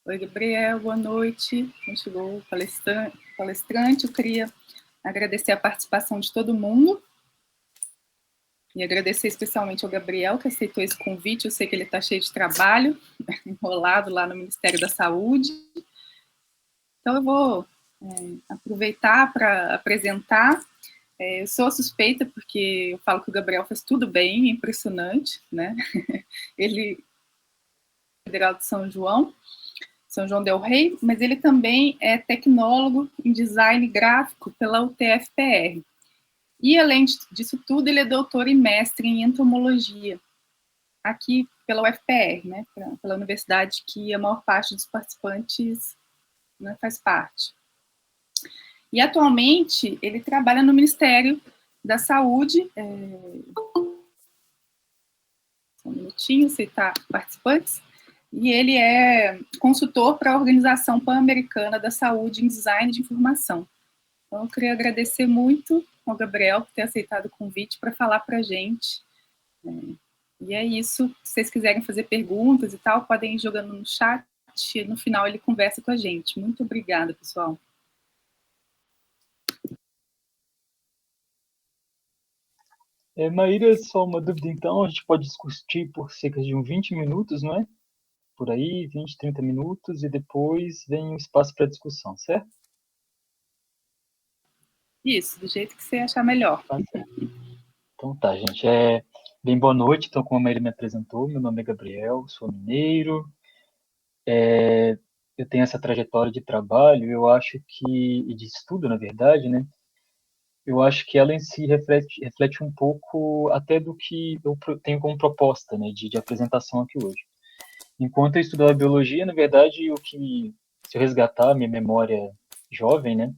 Oi, Gabriel, boa noite. Como chegou o palestrante, eu queria agradecer a participação de todo mundo e agradecer especialmente ao Gabriel, que aceitou esse convite. Eu sei que ele está cheio de trabalho, enrolado lá no Ministério da Saúde. Então, eu vou aproveitar para apresentar. Eu sou suspeita porque eu falo que o Gabriel faz tudo bem, impressionante, né? Ele é federal de São João del Rei, mas ele também é tecnólogo em design gráfico pela UTFPR. E, além disso tudo, ele é doutor e mestre em entomologia, aqui pela UFPR, né, pela universidade que a maior parte dos participantes, né, faz parte. E, atualmente, ele trabalha no Ministério da Saúde. Só um minutinho, aceitar participantes. E ele é consultor para a Organização Pan-Americana da Saúde em Design de Informação. Então, eu queria agradecer muito ao Gabriel por ter aceitado o convite para falar para a gente. E é isso. Se vocês quiserem fazer perguntas e tal, podem ir jogando no chat. No final, ele conversa com a gente. Muito obrigada, pessoal. Maíra, só uma dúvida, então. A gente pode discutir por cerca de uns 20 minutos, não é? Por aí, 20, 30 minutos, e depois vem um espaço para discussão, certo? Isso, do jeito que você achar melhor. Tá certo. Então tá, gente. Bem, boa noite. Então, como a Maíra me apresentou, meu nome é Gabriel, sou mineiro. Eu tenho essa trajetória de trabalho, eu acho que, e de estudo, na verdade, né? Eu acho que ela em si reflete um pouco até do que eu tenho como proposta, né, de apresentação aqui hoje. Enquanto eu estudava biologia, na verdade, se eu resgatar a minha memória jovem, né,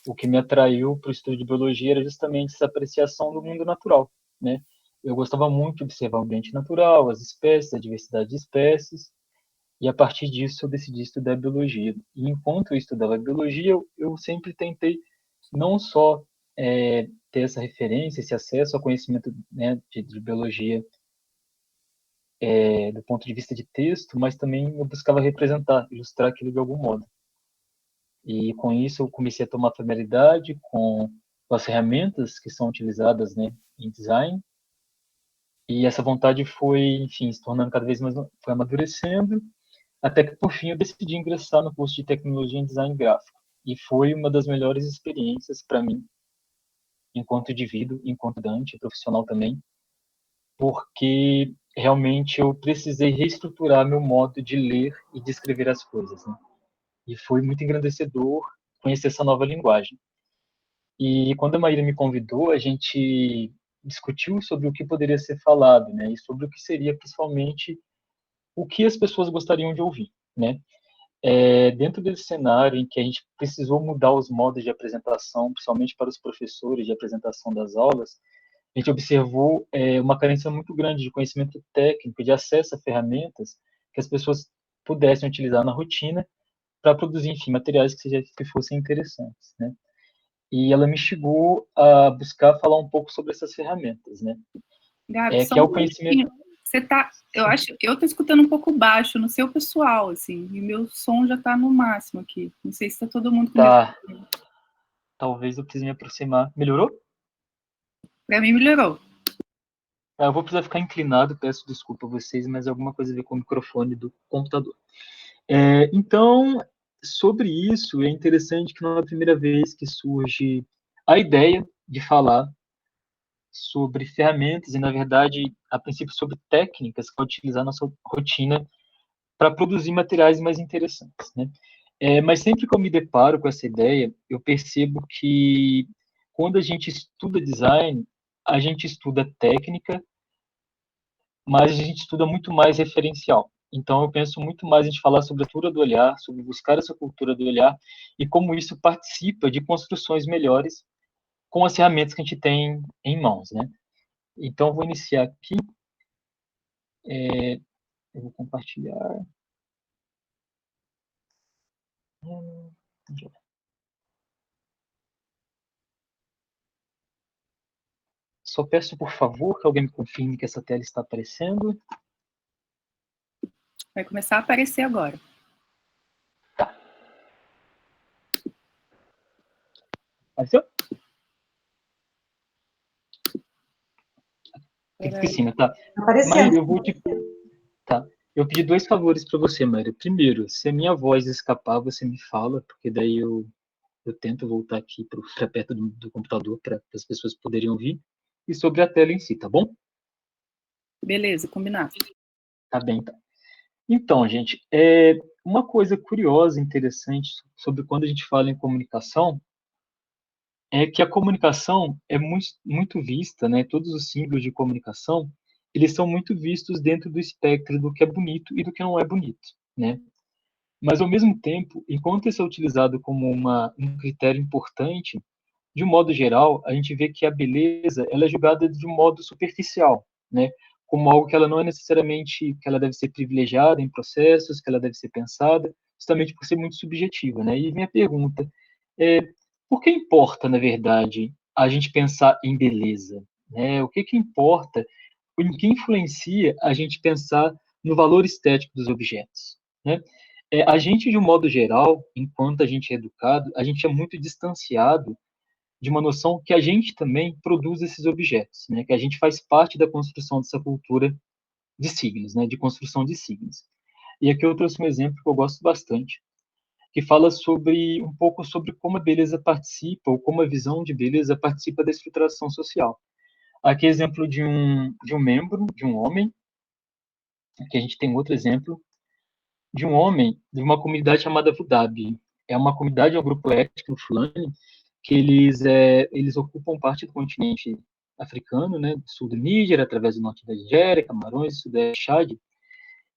o que me atraiu para o estudo de biologia era justamente essa apreciação do mundo natural, né? Eu gostava muito de observar o ambiente natural, as espécies, a diversidade de espécies, e a partir disso eu decidi estudar biologia. E enquanto eu estudava biologia, eu sempre tentei não só ter essa referência, esse acesso ao conhecimento, né, de biologia do ponto de vista de texto, mas também eu buscava representar, ilustrar aquilo de algum modo. E com isso eu comecei a tomar familiaridade com as ferramentas que são utilizadas, né, em design, e essa vontade foi, enfim, se tornando cada vez mais, foi amadurecendo, até que por fim eu decidi ingressar no curso de tecnologia em design gráfico. E foi uma das melhores experiências para mim, enquanto indivíduo, enquanto estudante, profissional também, porque realmente eu precisei reestruturar meu modo de ler e de escrever as coisas, né? E foi muito engrandecedor conhecer essa nova linguagem. E quando a Maíra me convidou, a gente discutiu sobre o que poderia ser falado, né? E sobre o que seria principalmente o que as pessoas gostariam de ouvir, né? Dentro desse cenário em que a gente precisou mudar os modos de apresentação, principalmente para os professores de apresentação das aulas, a gente observou uma carência muito grande de conhecimento técnico, de acesso a ferramentas que as pessoas pudessem utilizar na rotina para produzir, enfim, materiais que fossem interessantes, né? E ela me instigou a buscar falar um pouco sobre essas ferramentas, né? Gabi, só Que é um o conhecimento. minutinho. Você tá, eu acho que eu tô escutando um pouco baixo no seu pessoal, assim, e meu som já tá no máximo aqui. Não sei se tá todo mundo com o mesmo. Tá, talvez eu precise me aproximar. Melhorou? Para mim melhorou. Eu vou precisar ficar inclinado, peço desculpa a vocês, mas alguma coisa a ver com o microfone do computador. Então, sobre isso, é interessante que não é a primeira vez que surge a ideia de falar sobre ferramentas e, na verdade, a princípio, sobre técnicas que pode utilizar na sua rotina para produzir materiais mais interessantes, né? Mas sempre que eu me deparo com essa ideia, eu percebo que quando a gente estuda design, a gente estuda técnica, mas a gente estuda muito mais referencial. Então, eu penso muito mais em gente falar sobre a cultura do olhar, sobre buscar essa cultura do olhar e como isso participa de construções melhores com as ferramentas que a gente tem em mãos, né? Então, eu vou iniciar aqui. Eu vou compartilhar. Só peço, por favor, que alguém me confirme que essa tela está aparecendo. Vai começar a aparecer agora. Apareceu? Fica em cima, tá? Apareceu. Maíra, eu vou te... Tá. Eu pedi 2 favores para você, Maíra. Primeiro, se a minha voz escapar, você me fala, porque daí eu tento voltar aqui para perto do computador para as pessoas poderem ouvir. E sobre a tela em si, tá bom? Beleza, combinado. Tá bem, tá. Então, gente, uma coisa curiosa, interessante sobre quando a gente fala em comunicação é que a comunicação é muito vista, né? Todos os símbolos de comunicação, eles são muito vistos dentro do espectro do que é bonito e do que não é bonito, né? Mas, ao mesmo tempo, enquanto isso é utilizado como um critério importante, de um modo geral, a gente vê que a beleza ela é julgada de um modo superficial, né? Como algo que ela não é necessariamente, que ela deve ser privilegiada em processos, que ela deve ser pensada, justamente por ser muito subjetiva, né? E minha pergunta é, por que importa, na verdade, a gente pensar em beleza, né? O que importa, em que influencia a gente pensar no valor estético dos objetos, né? A gente, de um modo geral, enquanto a gente é educado, a gente é muito distanciado de uma noção que a gente também produz esses objetos, né? Que a gente faz parte da construção dessa cultura de signos, né? De construção de signos. E aqui eu trouxe um exemplo que eu gosto bastante, que fala sobre um pouco sobre como a beleza participa, ou como a visão de beleza participa da estruturação social. Aqui é exemplo de um membro, de um homem, aqui a gente tem outro exemplo, de um homem de uma comunidade chamada Wudhabi. É uma comunidade, é um grupo étnico fulani, que eles ocupam parte do continente africano, né, do sul do Níger, através do norte da Nigéria, Camarões, sudeste Chad,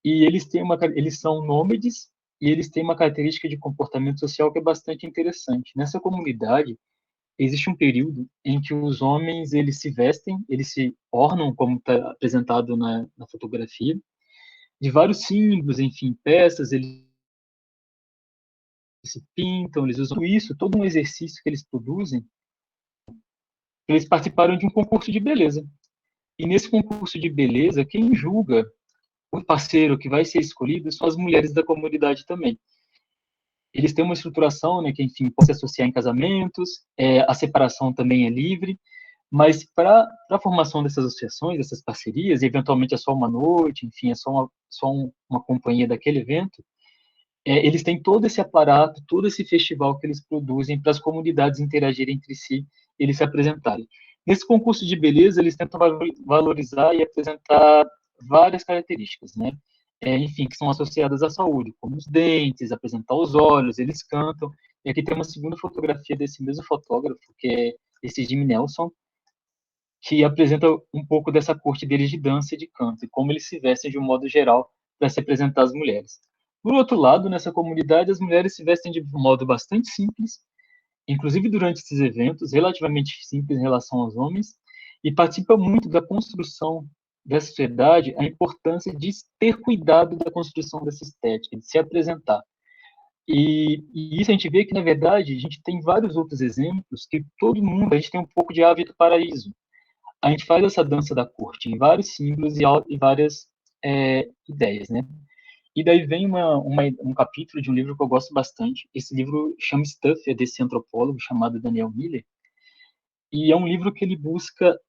e eles são nômades e eles têm uma característica de comportamento social que é bastante interessante. Nessa comunidade existe um período em que os homens eles se vestem, eles se ornam, como está apresentado na fotografia, de vários símbolos, enfim, peças, eles se pintam, eles usam isso, todo um exercício que eles produzem. Eles participaram de um concurso de beleza. E nesse concurso de beleza, quem julga o parceiro que vai ser escolhido são as mulheres da comunidade também. Eles têm uma estruturação, né, que, enfim, pode se associar em casamentos, a separação também é livre, mas para a formação dessas associações, dessas parcerias, e eventualmente é só uma noite, enfim, é só uma companhia daquele evento, eles têm todo esse aparato, todo esse festival que eles produzem para as comunidades interagirem entre si, eles se apresentarem. Nesse concurso de beleza, eles tentam valorizar e apresentar várias características, né? Enfim, que são associadas à saúde, como os dentes, apresentar os olhos, eles cantam. E aqui tem uma segunda fotografia desse mesmo fotógrafo, que é esse Jim Nelson, que apresenta um pouco dessa corte deles de dança e de canto, e como eles se vestem de um modo geral para se apresentar às mulheres. Por outro lado, nessa comunidade, as mulheres se vestem de um modo bastante simples, inclusive durante esses eventos, relativamente simples em relação aos homens, e participa muito da construção da sociedade, a importância de ter cuidado da construção dessa estética, de se apresentar. E isso a gente vê que, na verdade, a gente tem vários outros exemplos que todo mundo, a gente tem um pouco de ave do paraíso. A gente faz essa dança da corte em vários símbolos e várias ideias, né? E daí vem um capítulo de um livro que eu gosto bastante. Esse livro chama Stuff, é desse antropólogo chamado Daniel Miller. E é um livro que ele busca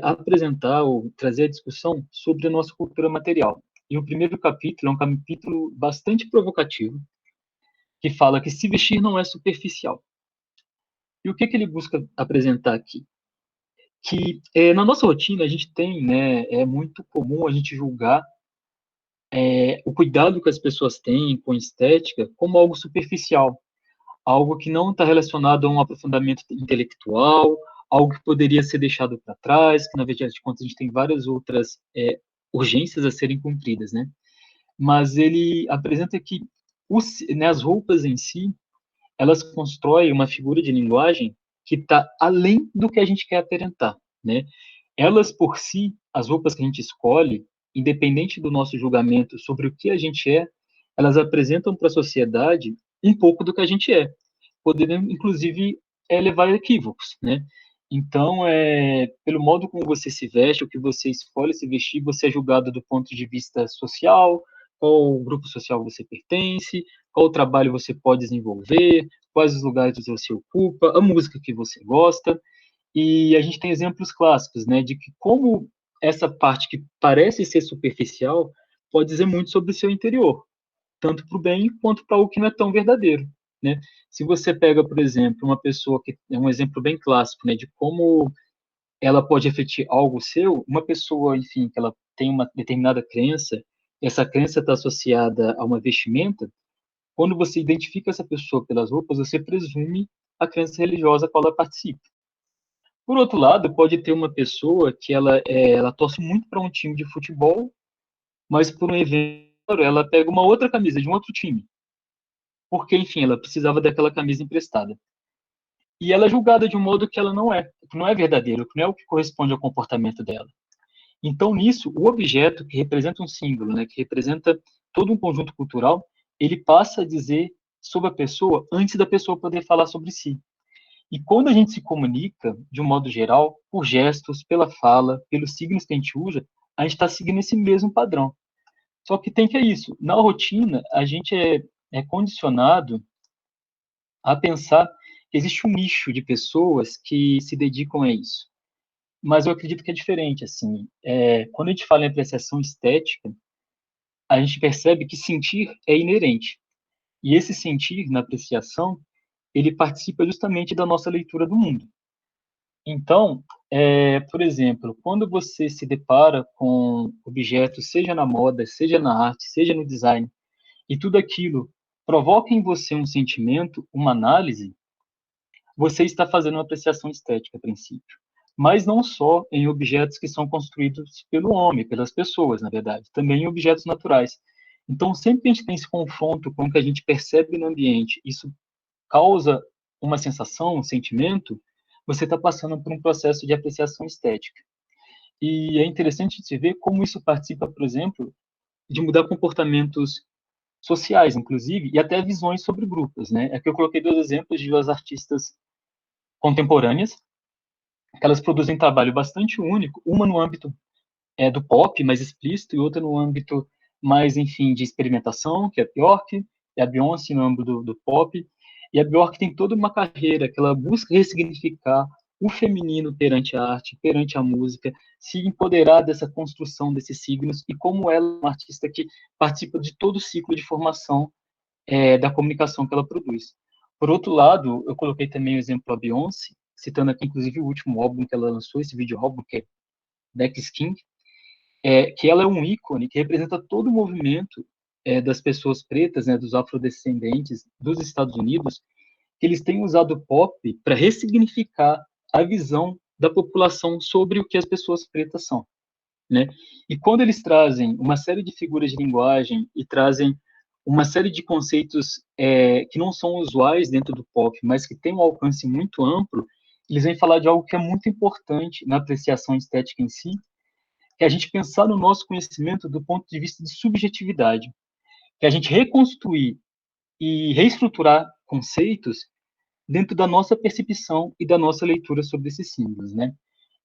apresentar ou trazer a discussão sobre a nossa cultura material. E o primeiro capítulo é um capítulo bastante provocativo, que fala que se vestir não é superficial. E o que ele busca apresentar aqui? Que na nossa rotina a gente tem, né, é muito comum a gente julgar o cuidado que as pessoas têm com estética como algo superficial, algo que não está relacionado a um aprofundamento intelectual, algo que poderia ser deixado para trás, que na verdade de contas a gente tem várias outras urgências a serem cumpridas, né? Mas ele apresenta que né, as roupas em si, elas constroem uma figura de linguagem que está além do que a gente quer aparentar, né? Elas por si, as roupas que a gente escolhe, independente do nosso julgamento sobre o que a gente elas apresentam para a sociedade um pouco do que a gente podendo inclusive levar a equívocos, né? Então, pelo modo como você se veste, o que você escolhe se vestir, você é julgado do ponto de vista social, qual grupo social você pertence, qual trabalho você pode desenvolver, quais os lugares você ocupa, a música que você gosta, e a gente tem exemplos clássicos, né, de que como essa parte que parece ser superficial pode dizer muito sobre o seu interior, tanto para o bem quanto para o que não é tão verdadeiro, né? Se você pega, por exemplo, uma pessoa que é um exemplo bem clássico, né, de como ela pode refletir algo seu, uma pessoa, enfim, que ela tem uma determinada crença, essa crença está associada a uma vestimenta, quando você identifica essa pessoa pelas roupas, você presume a crença religiosa a qual ela participa. Por outro lado, pode ter uma pessoa que ela torce muito para um time de futebol, mas por um evento ela pega uma outra camisa de um outro time, porque, enfim, ela precisava daquela camisa emprestada. E ela é julgada de um modo que ela que não é verdadeiro, que não é o que corresponde ao comportamento dela. Então, nisso, o objeto que representa um símbolo, né, que representa todo um conjunto cultural, ele passa a dizer sobre a pessoa antes da pessoa poder falar sobre si. E quando a gente se comunica, de um modo geral, por gestos, pela fala, pelos signos que a gente usa, a gente está seguindo esse mesmo padrão. Só que tem que é isso. Na rotina, a gente é condicionado a pensar que existe um nicho de pessoas que se dedicam a isso. Mas eu acredito que é diferente, assim. Quando a gente fala em apreciação estética, a gente percebe que sentir é inerente. E esse sentir na apreciação, ele participa justamente da nossa leitura do mundo. Então, por exemplo, quando você se depara com objetos, seja na moda, seja na arte, seja no design, e tudo aquilo provoca em você um sentimento, uma análise, você está fazendo uma apreciação estética a princípio. Mas não só em objetos que são construídos pelo homem, pelas pessoas, na verdade, também em objetos naturais. Então, sempre que a gente tem esse confronto com o que a gente percebe no ambiente, isso causa uma sensação, um sentimento, você está passando por um processo de apreciação estética. E é interessante se ver como isso participa, por exemplo, de mudar comportamentos sociais, inclusive, e até visões sobre grupos, né? Aqui eu coloquei dois exemplos de duas artistas contemporâneas, que elas produzem um trabalho bastante único, uma no âmbito do pop, mais explícito, e outra no âmbito mais, enfim, de experimentação, que é a Björk, e a Beyoncé no âmbito do pop, e a Björk tem toda uma carreira que ela busca ressignificar o feminino perante a arte, perante a música, se empoderar dessa construção desses signos, e como ela é uma artista que participa de todo o ciclo de formação da comunicação que ela produz. Por outro lado, eu coloquei também o exemplo da Beyoncé, citando aqui, inclusive, o último álbum que ela lançou, esse vídeo álbum, que é Black Skin, que ela é um ícone que representa todo o movimento das pessoas pretas, né, dos afrodescendentes dos Estados Unidos, que eles têm usado o pop para ressignificar a visão da população sobre o que as pessoas pretas são, né? E quando eles trazem uma série de figuras de linguagem e trazem uma série de conceitos que não são usuais dentro do pop, mas que têm um alcance muito amplo, eles vêm falar de algo que é muito importante na apreciação estética em si, que é a gente pensar no nosso conhecimento do ponto de vista de subjetividade, que é a gente reconstruir e reestruturar conceitos dentro da nossa percepção e da nossa leitura sobre esses símbolos, né?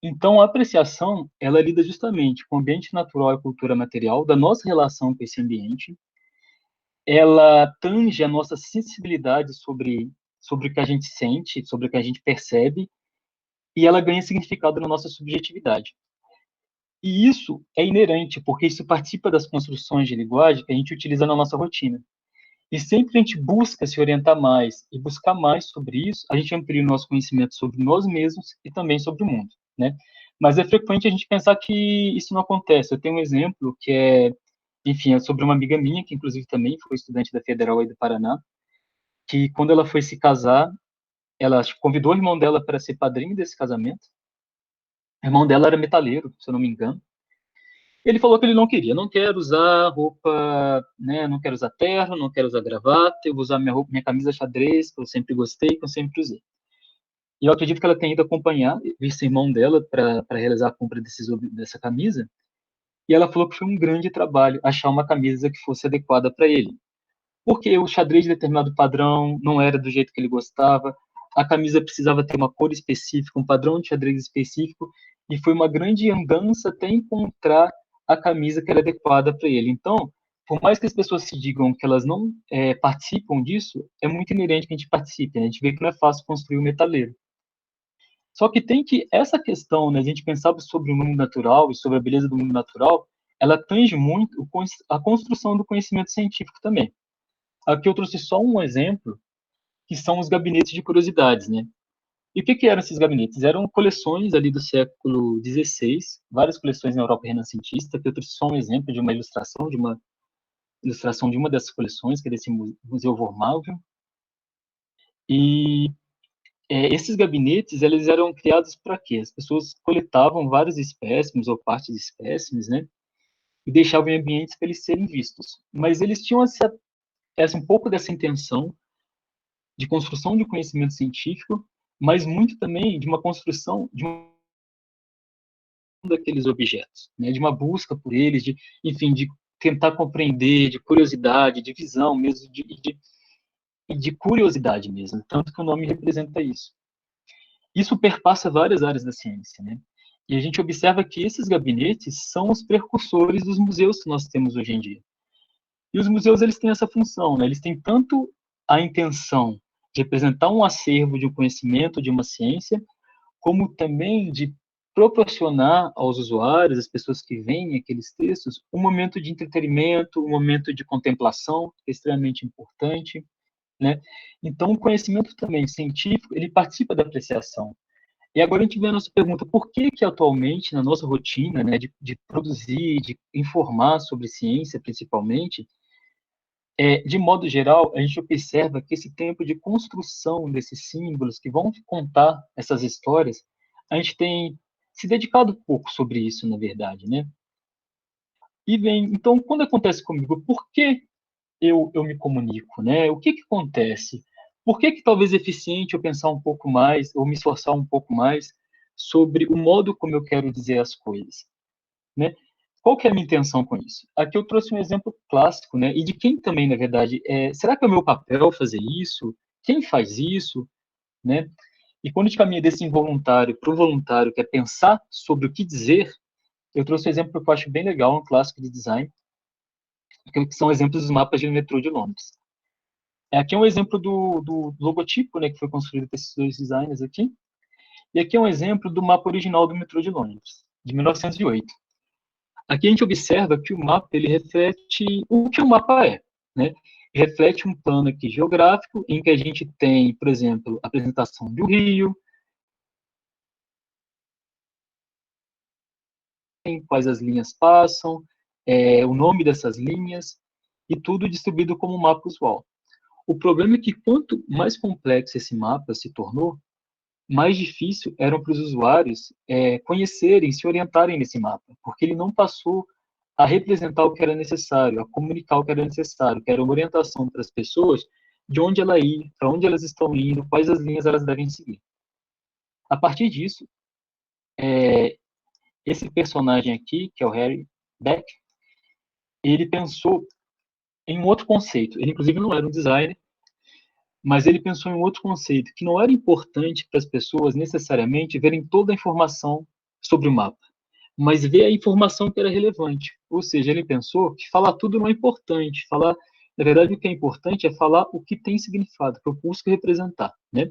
Então, a apreciação, ela lida justamente com o ambiente natural e a cultura material, da nossa relação com esse ambiente, ela tange a nossa sensibilidade sobre o que a gente sente, sobre o que a gente percebe, e ela ganha significado na nossa subjetividade. E isso é inerente, porque isso participa das construções de linguagem que a gente utiliza na nossa rotina. E sempre que a gente busca se orientar mais e buscar mais sobre isso, a gente amplia o nosso conhecimento sobre nós mesmos e também sobre o mundo, né? Mas é frequente a gente pensar que isso não acontece. Eu tenho um exemplo que enfim, é sobre uma amiga minha, que inclusive também foi estudante da Federal aí do Paraná, que quando ela foi se casar, ela convidou o irmão dela para ser padrinho desse casamento. O irmão dela era metaleiro, se eu não me engano. Ele falou que ele não queria, não quero usar roupa, né, não quero usar terno, não quero usar gravata, eu vou usar minha camisa xadrez, que eu sempre gostei, que eu sempre usei. E eu acredito que ela tenha ido acompanhar esse irmão dela para realizar a compra dessa camisa, e ela falou que foi um grande trabalho achar uma camisa que fosse adequada para ele. Porque o xadrez de determinado padrão não era do jeito que ele gostava, a camisa precisava ter uma cor específica, um padrão de xadrez específico, e foi uma grande andança até encontrar a camisa que era adequada para ele. Então, por mais que as pessoas se digam que elas não participam disso, é muito inerente que a gente participe, né? A gente vê que não é fácil construir um metaleiro. Só que tem que, essa questão, né, a gente pensar sobre o mundo natural e sobre a beleza do mundo natural, ela tange muito a construção do conhecimento científico também. Aqui eu trouxe só um exemplo, que são os gabinetes de curiosidades, né? E o que eram esses gabinetes? Eram coleções ali do século XVI, várias coleções na Europa renascentista, que eu trouxe só um exemplo de uma ilustração de uma dessas coleções, que é desse Museu Wormaville. E esses gabinetes, eles eram criados para quê? As pessoas coletavam vários espécimes ou partes de espécimes, né? E deixavam em ambientes para eles serem vistos. Mas eles tinham um pouco dessa intenção de construção de conhecimento científico, mas muito também de uma construção de daqueles objetos, né? De uma busca por eles, enfim, de tentar compreender, de curiosidade, de visão mesmo, de curiosidade mesmo, tanto que o nome representa isso. Isso perpassa várias áreas da ciência, né? E a gente observa que esses gabinetes são os precursores dos museus que nós temos hoje em dia. E os museus, eles têm essa função, né? Eles têm tanto a intenção de representar um acervo de um conhecimento, de uma ciência, como também de proporcionar aos usuários, às pessoas que veem aqueles textos, um momento de entretenimento, um momento de contemplação, que é extremamente importante, né? Então, o conhecimento também científico, ele participa da apreciação. E agora a gente vem a nossa pergunta, por que que atualmente, na nossa rotina, né, de produzir, de informar sobre ciência, principalmente, de modo geral, a gente observa que esse tempo de construção desses símbolos que vão contar essas histórias, a gente tem se dedicado um pouco sobre isso, na verdade, né? E vem, então, quando acontece comigo, por que eu me comunico, né? O que que acontece? Por que que talvez é eficiente eu pensar um pouco mais, ou me esforçar um pouco mais sobre o modo como eu quero dizer as coisas, né? Qual que é a minha intenção com isso? Aqui eu trouxe um exemplo clássico, né? E de quem também, na verdade, será que é o meu papel fazer isso? Quem faz isso, né? E quando a gente caminha desse involuntário para o voluntário, que é pensar sobre o que dizer, eu trouxe um exemplo que eu acho bem legal, um clássico de design, que são exemplos dos mapas de metrô de Londres. Aqui é um exemplo do logotipo, né, que foi construído por esses dois designers aqui. E aqui é um exemplo do mapa original do metrô de Londres, de 1908. Aqui a gente observa que o mapa ele reflete o que o mapa é, né? Reflete um plano aqui geográfico em que a gente tem, por exemplo, a apresentação do rio, quais as linhas passam, o nome dessas linhas, e tudo distribuído como um mapa usual. O problema é que quanto mais complexo esse mapa se tornou, mais difícil eram para os usuários conhecerem, se orientarem nesse mapa, porque ele não passou a representar o que era necessário, a comunicar o que era necessário, que era uma orientação para as pessoas de onde ela ir, para onde elas estão indo, quais as linhas elas devem seguir. A partir disso, esse personagem aqui, que é o Harry Beck, ele pensou em um outro conceito. Ele, inclusive, não era um designer, mas ele pensou em um outro conceito, que não era importante para as pessoas necessariamente verem toda a informação sobre o mapa, mas ver a informação que era relevante. Ou seja, ele pensou que falar tudo não é importante, na verdade, o que é importante é falar o que tem significado, que eu busco representar, né?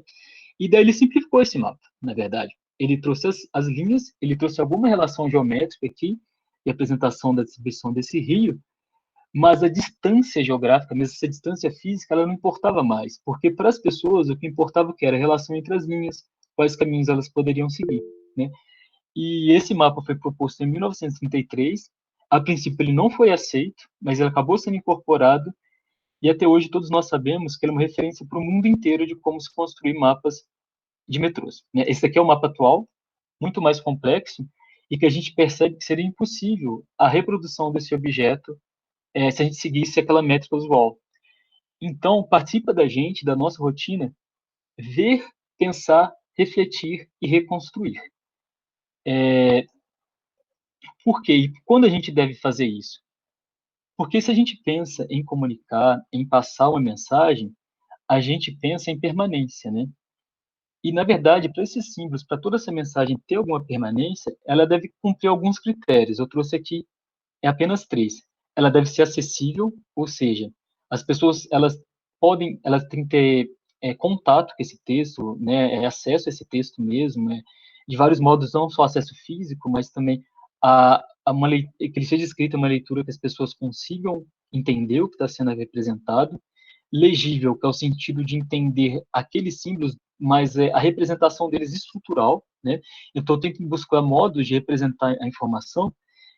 E daí ele simplificou esse mapa, na verdade. Ele trouxe as linhas, ele trouxe alguma relação geométrica aqui, e a apresentação da distribuição desse rio, mas a distância geográfica, mesmo essa distância física, ela não importava mais, porque para as pessoas o que importava era a relação entre as linhas, quais caminhos elas poderiam seguir, né? E esse mapa foi proposto em 1933. A princípio ele não foi aceito, mas ele acabou sendo incorporado e até hoje todos nós sabemos que ele é uma referência para o mundo inteiro de como se construir mapas de metrôs. Esse aqui é o mapa atual, muito mais complexo e que a gente percebe que seria impossível a reprodução desse objeto se a gente seguisse aquela métrica usual. Então, participa da gente, da nossa rotina, ver, pensar, refletir e reconstruir. Por quê? E quando a gente deve fazer isso? Porque se a gente pensa em comunicar, em passar uma mensagem, a gente pensa em permanência, né? E, na verdade, para esses símbolos, para toda essa mensagem ter alguma permanência, ela deve cumprir alguns critérios. Eu trouxe aqui apenas 3. ela deve ser acessível, ou seja, as pessoas elas têm que ter contato com esse texto, né, acesso a esse texto mesmo, de vários modos, não só acesso físico, mas também que ele seja escrito uma leitura que as pessoas consigam entender o que está sendo representado, legível, que é o sentido de entender aqueles símbolos, mas a representação deles estrutural, né? Então eu tenho que buscar modos de representar a informação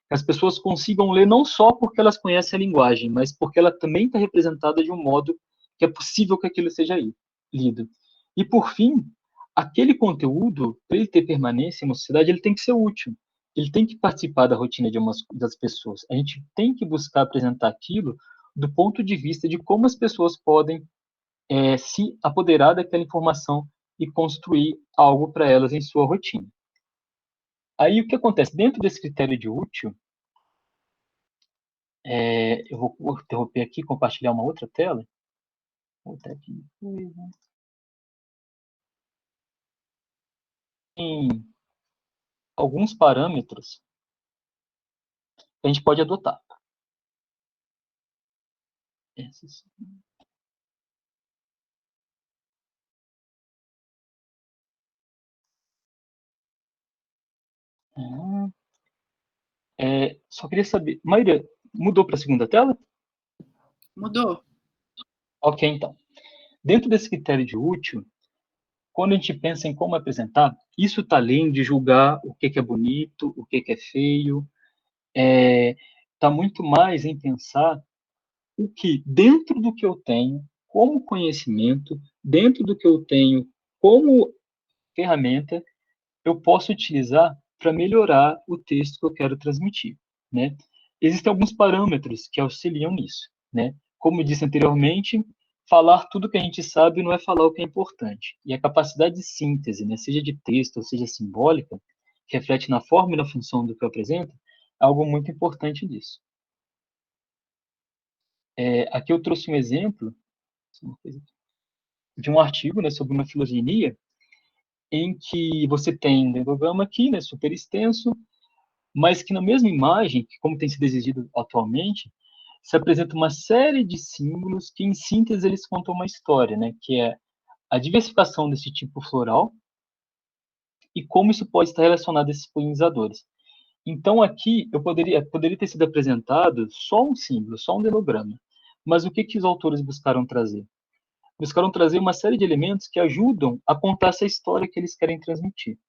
que as pessoas consigam ler não só porque elas conhecem a linguagem, mas porque ela também está representada de um modo que é possível que aquilo seja lido. E por fim, aquele conteúdo, para ele ter permanência em uma sociedade, ele tem que ser útil. Ele tem que participar da rotina das pessoas. A gente tem que buscar apresentar aquilo do ponto de vista de como as pessoas podem se apoderar daquela informação e construir algo para elas em sua rotina. Aí o que acontece? Dentro desse critério de útil, eu vou interromper aqui, compartilhar uma outra tela. Outra aqui. Tem alguns parâmetros que a gente pode adotar. Esses. Só queria saber, Maíra, mudou para a segunda tela? Mudou. Ok, então. Dentro desse critério de útil, quando a gente pensa em como apresentar, isso está além de julgar o que é bonito, o que é feio, está muito mais em pensar o que, dentro do que eu tenho como conhecimento, dentro do que eu tenho como ferramenta, eu posso utilizar para melhorar o texto que eu quero transmitir, né? Existem alguns parâmetros que auxiliam nisso, né? Como eu disse anteriormente, falar tudo que a gente sabe não é falar o que é importante. E a capacidade de síntese, né, seja de texto ou seja simbólica, que reflete na forma e na função do que eu apresento, é algo muito importante disso. Aqui eu trouxe um exemplo de um artigo, né, sobre uma filogenia, em que você tem um dendrograma aqui, né, super extenso, mas que na mesma imagem, que como tem sido exigido atualmente, se apresenta uma série de símbolos que, em síntese, eles contam uma história, né, que é a diversificação desse tipo floral e como isso pode estar relacionado a esses polinizadores. Então, aqui, poderia ter sido apresentado só um símbolo, só um dendrograma. Mas o que os autores buscaram trazer? Buscaram trazer uma série de elementos que ajudam a contar essa história que eles querem transmitir,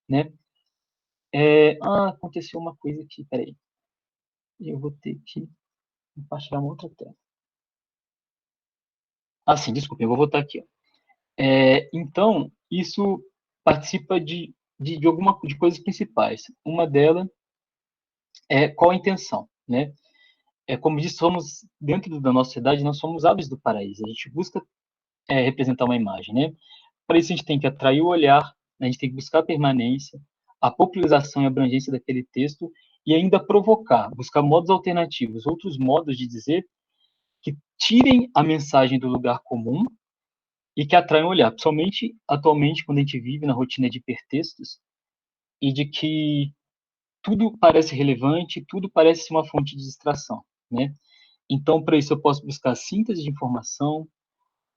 né? Aconteceu uma coisa aqui, peraí. Eu vou ter que compartilhar uma outra tela. Sim, desculpe, eu vou voltar aqui. Então, isso participa de coisas principais. Uma delas é qual a intenção, né? Como disse, somos, dentro da nossa sociedade, nós somos aves do paraíso. A gente busca representar uma imagem, né? Para isso, a gente tem que atrair o olhar, né? A gente tem que buscar a permanência, a popularização e abrangência daquele texto e ainda provocar, buscar modos alternativos, outros modos de dizer que tirem a mensagem do lugar comum e que atraiam o olhar, principalmente atualmente, quando a gente vive na rotina de hipertextos e de que tudo parece relevante, tudo parece uma fonte de distração, né? Então, para isso, eu posso buscar síntese de informação,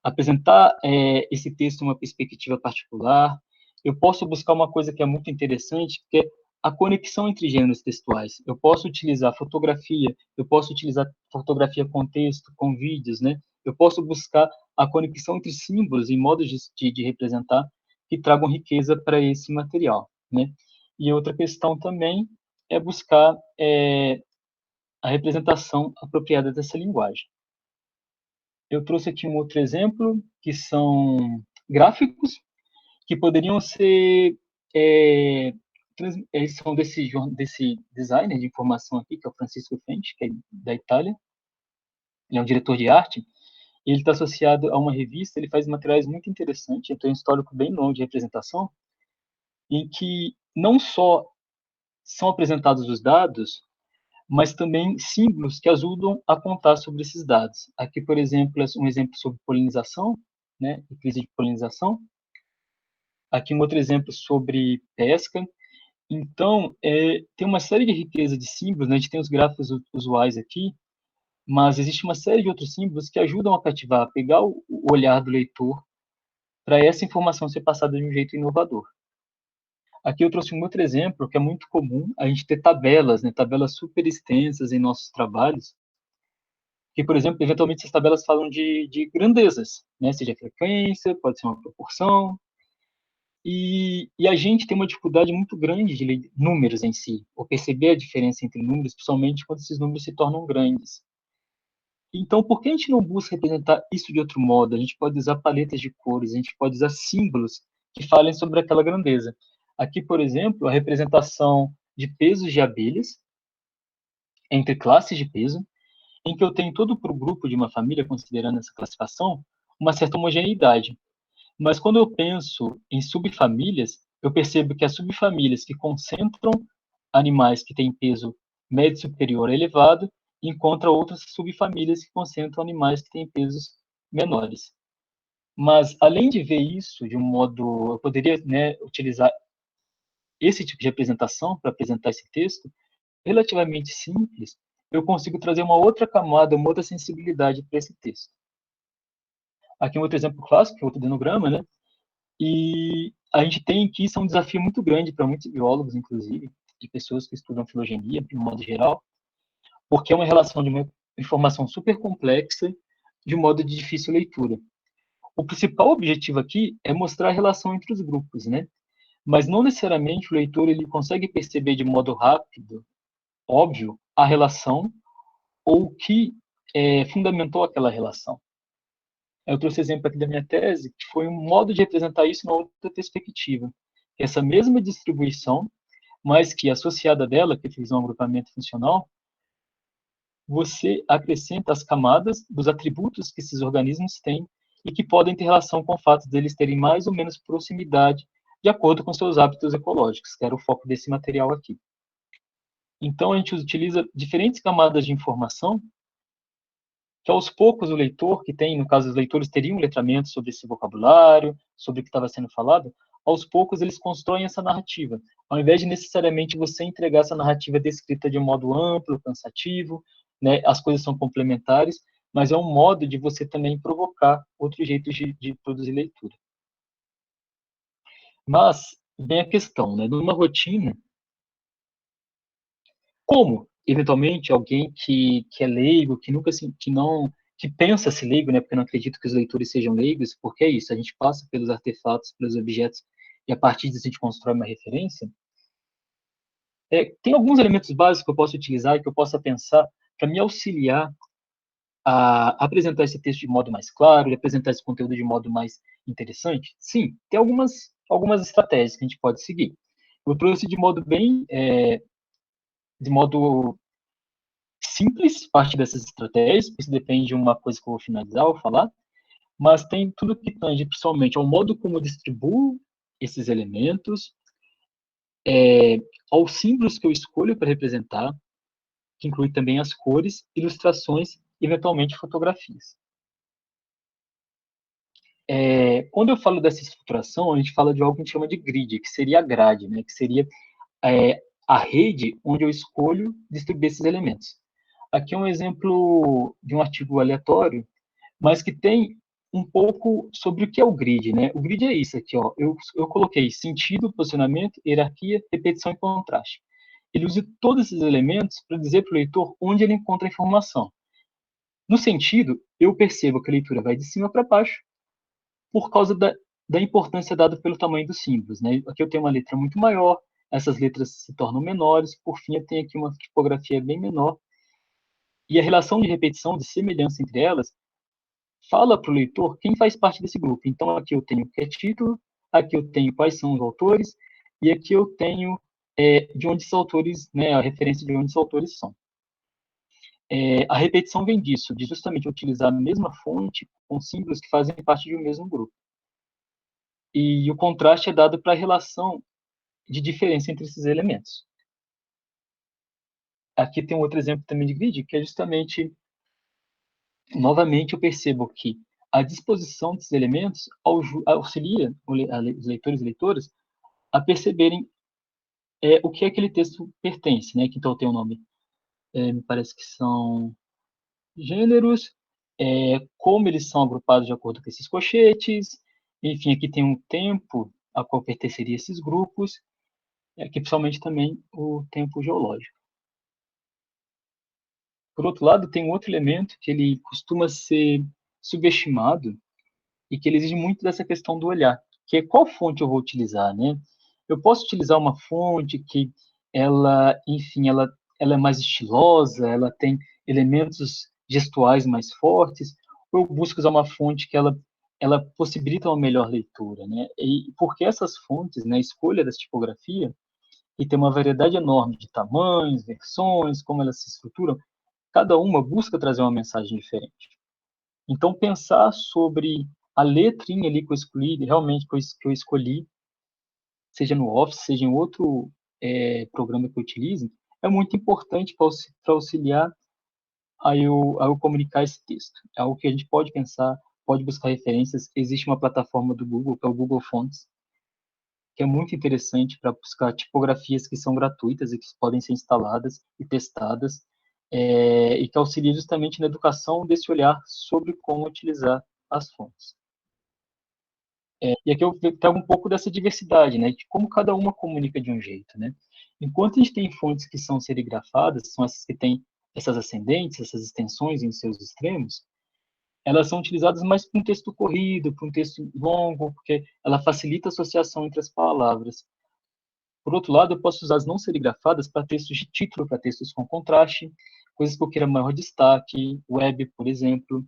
apresentar esse texto em uma perspectiva particular. Eu posso buscar uma coisa que é muito interessante, que é a conexão entre gêneros textuais. Eu posso utilizar fotografia, eu posso utilizar fotografia com texto, com vídeos, né? Eu posso buscar a conexão entre símbolos e modos de representar que tragam riqueza para esse material, né? E outra questão também é buscar a representação apropriada dessa linguagem. Eu trouxe aqui um outro exemplo, que são gráficos, que poderiam ser. Eles são desse designer de informação aqui, que é o Francisco Fenti, que é da Itália. Ele é um diretor de arte. E ele está associado a uma revista, ele faz materiais muito interessantes, ele tem um histórico bem longo de representação, em que não só são apresentados os dados, mas também símbolos que ajudam a contar sobre esses dados. Aqui, por exemplo, um exemplo sobre polinização, né, crise de polinização. Aqui um outro exemplo sobre pesca Então, tem uma série de riqueza de símbolos, né? A gente tem os gráficos usuais aqui, mas existe uma série de outros símbolos que ajudam a cativar, a pegar o olhar do leitor para essa informação ser passada de um jeito inovador. Aqui eu trouxe um outro exemplo que é muito comum, a gente ter tabelas, né? Tabelas super extensas em nossos trabalhos, que, por exemplo, eventualmente essas tabelas falam de grandezas, né? Seja frequência, pode ser uma proporção, e a gente tem uma dificuldade muito grande de ler números em si, ou perceber a diferença entre números, principalmente quando esses números se tornam grandes. Então, por que a gente não busca representar isso de outro modo? A gente pode usar paletas de cores, a gente pode usar símbolos que falem sobre aquela grandeza. Aqui, por exemplo, a representação de pesos de abelhas entre classes de peso, em que eu tenho todo para o grupo de uma família, considerando essa classificação, uma certa homogeneidade. Mas quando eu penso em subfamílias, eu percebo que as subfamílias que concentram animais que têm peso médio superior a elevado encontram outras subfamílias que concentram animais que têm pesos menores. Mas, além de ver isso de um modo, eu poderia, né, utilizar esse tipo de representação para apresentar esse texto, relativamente simples, eu consigo trazer uma outra camada, uma outra sensibilidade para esse texto. Aqui um outro exemplo clássico, que é o ordenograma, né? E a gente tem que isso é um desafio muito grande para muitos biólogos, inclusive, de pessoas que estudam filogenia, de um modo geral, porque é uma relação de uma informação super complexa de um modo de difícil leitura. O principal objetivo aqui é mostrar a relação entre os grupos, né? Mas não necessariamente o leitor ele consegue perceber de modo rápido, óbvio, a relação ou o que fundamentou aquela relação. Eu trouxe exemplo aqui da minha tese, que foi um modo de representar isso numa outra perspectiva. Essa mesma distribuição, mas que associada dela, que eu fiz um agrupamento funcional, você acrescenta as camadas dos atributos que esses organismos têm e que podem ter relação com o fato deles terem mais ou menos proximidade de acordo com seus hábitos ecológicos, que era o foco desse material aqui. Então, a gente utiliza diferentes camadas de informação que aos poucos o leitor, que tem, no caso, os leitores teriam um letramento sobre esse vocabulário, sobre o que estava sendo falado, aos poucos eles constroem essa narrativa, ao invés de necessariamente você entregar essa narrativa descrita de um modo amplo, cansativo, né, as coisas são complementares, mas é um modo de você também provocar outros jeitos de produzir leitura. Mas vem a questão, né, numa rotina, como, eventualmente, alguém que é leigo, que nunca se, que não, que pensa se leigo, né? Porque eu não acredito que os leitores sejam leigos, porque é isso, a gente passa pelos artefatos, pelos objetos, e a partir disso a gente constrói uma referência. Tem alguns elementos básicos que eu posso utilizar e que eu possa pensar para me auxiliar a apresentar esse texto de modo mais claro, e apresentar esse conteúdo de modo mais interessante? Sim, tem algumas estratégias que a gente pode seguir. Eu trouxe de modo bem, de modo simples parte dessas estratégias, isso depende de uma coisa que eu vou finalizar ou falar, mas tem tudo que tange principalmente ao modo como eu distribuo esses elementos, aos símbolos que eu escolho para representar, que inclui também as cores, ilustrações e, eventualmente, fotografias. Quando eu falo dessa estruturação, a gente fala de algo que a gente chama de grid, que seria a grade, né, que seria a rede onde eu escolho distribuir esses elementos. Aqui é um exemplo de um artigo aleatório, mas que tem um pouco sobre o que é o grid, né? O grid é isso aqui, ó. Eu coloquei sentido, posicionamento, hierarquia, repetição e contraste. Ele usa todos esses elementos para dizer para o leitor onde ele encontra a informação. No sentido, eu percebo que a leitura vai de cima para baixo por causa da importância dada pelo tamanho dos símbolos, né? Aqui eu tenho uma letra muito maior, essas letras se tornam menores, por fim eu tenho aqui uma tipografia bem menor, e a relação de repetição, de semelhança entre elas, fala para o leitor quem faz parte desse grupo. Então, aqui eu tenho o que é título, aqui eu tenho quais são os autores, e aqui eu tenho de onde os autores, né, a referência de onde os autores são. A repetição vem disso, de justamente utilizar a mesma fonte com símbolos que fazem parte de um mesmo grupo. E o contraste é dado para a relação de diferença entre esses elementos. Aqui tem um outro exemplo também de grid, que é justamente, novamente, eu percebo que a disposição desses elementos auxilia os leitores e leitoras a perceberem o que aquele texto pertence, né? Que então tem o nome, me parece que são gêneros, como eles são agrupados de acordo com esses cochetes, enfim, aqui tem um tempo a qual pertenceria esses grupos, e aqui principalmente também o tempo geológico. Por outro lado, tem um outro elemento que ele costuma ser subestimado e que ele exige muito dessa questão do olhar, que é qual fonte eu vou utilizar, né? Eu posso utilizar uma fonte que enfim, ela é mais estilosa, ela tem elementos gestuais mais fortes, ou eu busco usar uma fonte que ela possibilita uma melhor leitura, né? E porque essas fontes, né, a escolha dessa tipografia, e tem uma variedade enorme de tamanhos, versões, como elas se estruturam, cada uma busca trazer uma mensagem diferente. Então, pensar sobre a letrinha ali que eu escolhi, realmente que eu escolhi, seja no Office, seja em outro programa que eu utilize, é muito importante para auxiliar a eu comunicar esse texto. É algo que a gente pode pensar, pode buscar referências. Existe uma plataforma do Google, que é o Google Fonts, que é muito interessante para buscar tipografias que são gratuitas e que podem ser instaladas e testadas, e que auxilia justamente na educação desse olhar sobre como utilizar as fontes. E aqui eu trago um pouco dessa diversidade, né, de como cada uma comunica de um jeito, né. Enquanto a gente tem fontes que são serigrafadas, são essas que têm essas ascendentes, essas extensões em seus extremos, elas são utilizadas mais para um texto corrido, para um texto longo, porque ela facilita a associação entre as palavras. Por outro lado, eu posso usar as não serigrafadas para textos de título, para textos com contraste, coisas que eu queira maior destaque, web, por exemplo.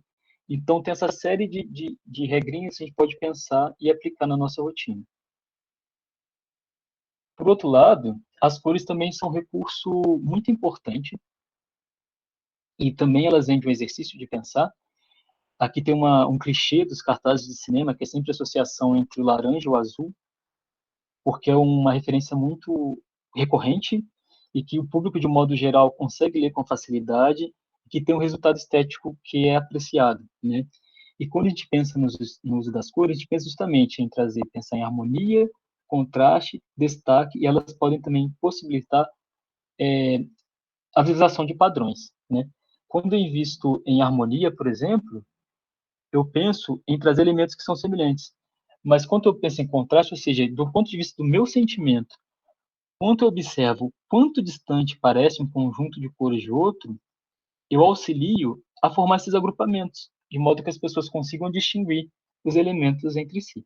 Então, tem essa série de regrinhas que a gente pode pensar e aplicar na nossa rotina. Por outro lado, as cores também são um recurso muito importante e também elas vêm de um exercício de pensar. Aqui tem um clichê dos cartazes de cinema, que é sempre a associação entre o laranja e o azul, porque é uma referência muito recorrente e que o público, de modo geral, consegue ler com facilidade, que tem um resultado estético que é apreciado, né? E quando a gente pensa no uso das cores, a gente pensa justamente em pensar em harmonia, contraste, destaque, e elas podem também possibilitar a visualização de padrões, né? Quando eu invisto em harmonia, por exemplo, eu penso em trazer elementos que são semelhantes. Mas quando eu penso em contraste, ou seja, do ponto de vista do meu sentimento, quando eu observo quanto distante parece um conjunto de cores de outro, eu auxilio a formar esses agrupamentos, de modo que as pessoas consigam distinguir os elementos entre si.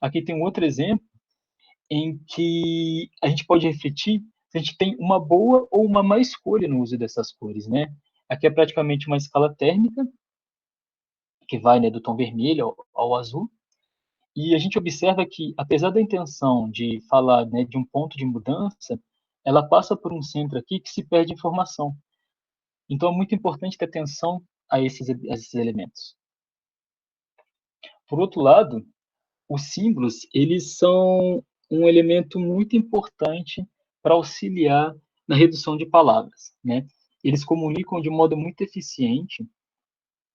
Aqui tem um outro exemplo em que a gente pode refletir se a gente tem uma boa ou uma má escolha no uso dessas cores, né? Aqui é praticamente uma escala térmica, que vai, né, do tom vermelho ao azul, e a gente observa que, apesar da intenção de falar, né, de um ponto de mudança, ela passa por um centro aqui que se perde informação. Então, é muito importante ter atenção a esses elementos. Por outro lado, os símbolos, eles são um elemento muito importante para auxiliar na redução de palavras, né? Eles comunicam de um modo muito eficiente,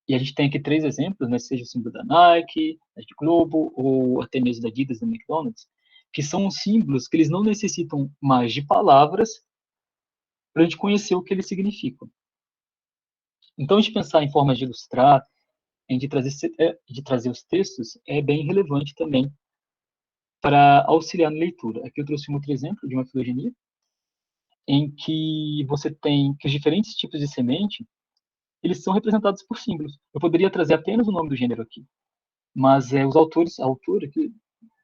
e a gente tem aqui 3 exemplos, né? Seja o símbolo da Nike, da Globo, ou até mesmo da Adidas, da McDonald's, que são símbolos que eles não necessitam mais de palavras para a gente conhecer o que eles significam. Então, a gente pensar em formas de ilustrar, de trazer os textos, é bem relevante também para auxiliar na leitura. Aqui eu trouxe um outro exemplo de uma filogenia, em que você tem que os diferentes tipos de semente, eles são representados por símbolos. Eu poderia trazer apenas o nome do gênero aqui, mas a autora que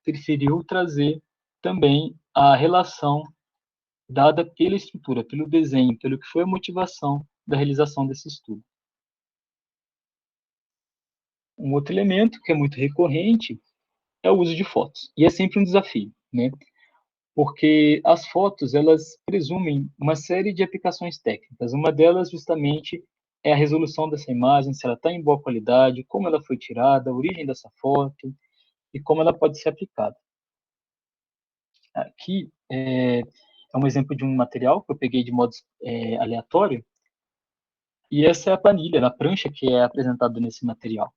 preferiu trazer também a relação dada pela estrutura, pelo desenho, pelo que foi a motivação da realização desse estudo. Um outro elemento que é muito recorrente é o uso de fotos. E é sempre um desafio, né? Porque as fotos, elas presumem uma série de aplicações técnicas. Uma delas, justamente, é a resolução dessa imagem, se ela está em boa qualidade, como ela foi tirada, a origem dessa foto e como ela pode ser aplicada. Aqui é um exemplo de um material que eu peguei de modo aleatório, e essa é a planilha, a prancha que é apresentada nesse material.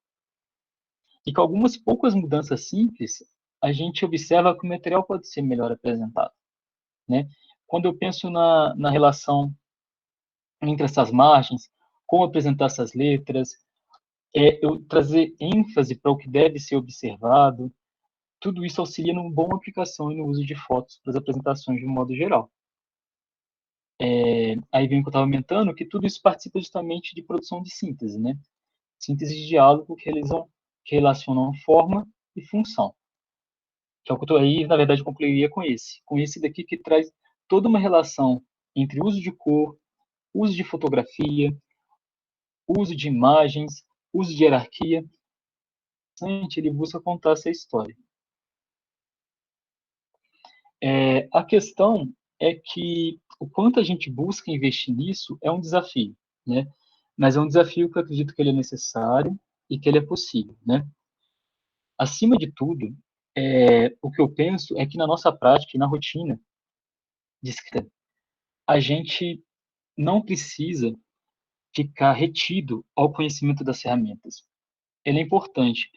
E com algumas poucas mudanças simples, a gente observa que o material pode ser melhor apresentado, né? Quando eu penso na relação entre essas margens, como apresentar essas letras, eu trazer ênfase para o que deve ser observado, tudo isso auxilia numa boa aplicação e no uso de fotos para as apresentações de um modo geral. Aí vem o que eu estava comentando, que tudo isso participa justamente de produção de síntese, né? Síntese de diálogo que relacionam forma e função. Que é o que eu tô aí, na verdade, concluiria com esse daqui que traz toda uma relação entre uso de cor, uso de fotografia, uso de imagens, uso de hierarquia. Ele busca contar essa história. A questão é que o quanto a gente busca investir nisso é um desafio, né? Mas é um desafio que eu acredito que ele é necessário e que ele é possível, né? Acima de tudo, o que eu penso é que na nossa prática e na rotina de escrita, a gente não precisa ficar retido ao conhecimento das ferramentas. Ele é importante,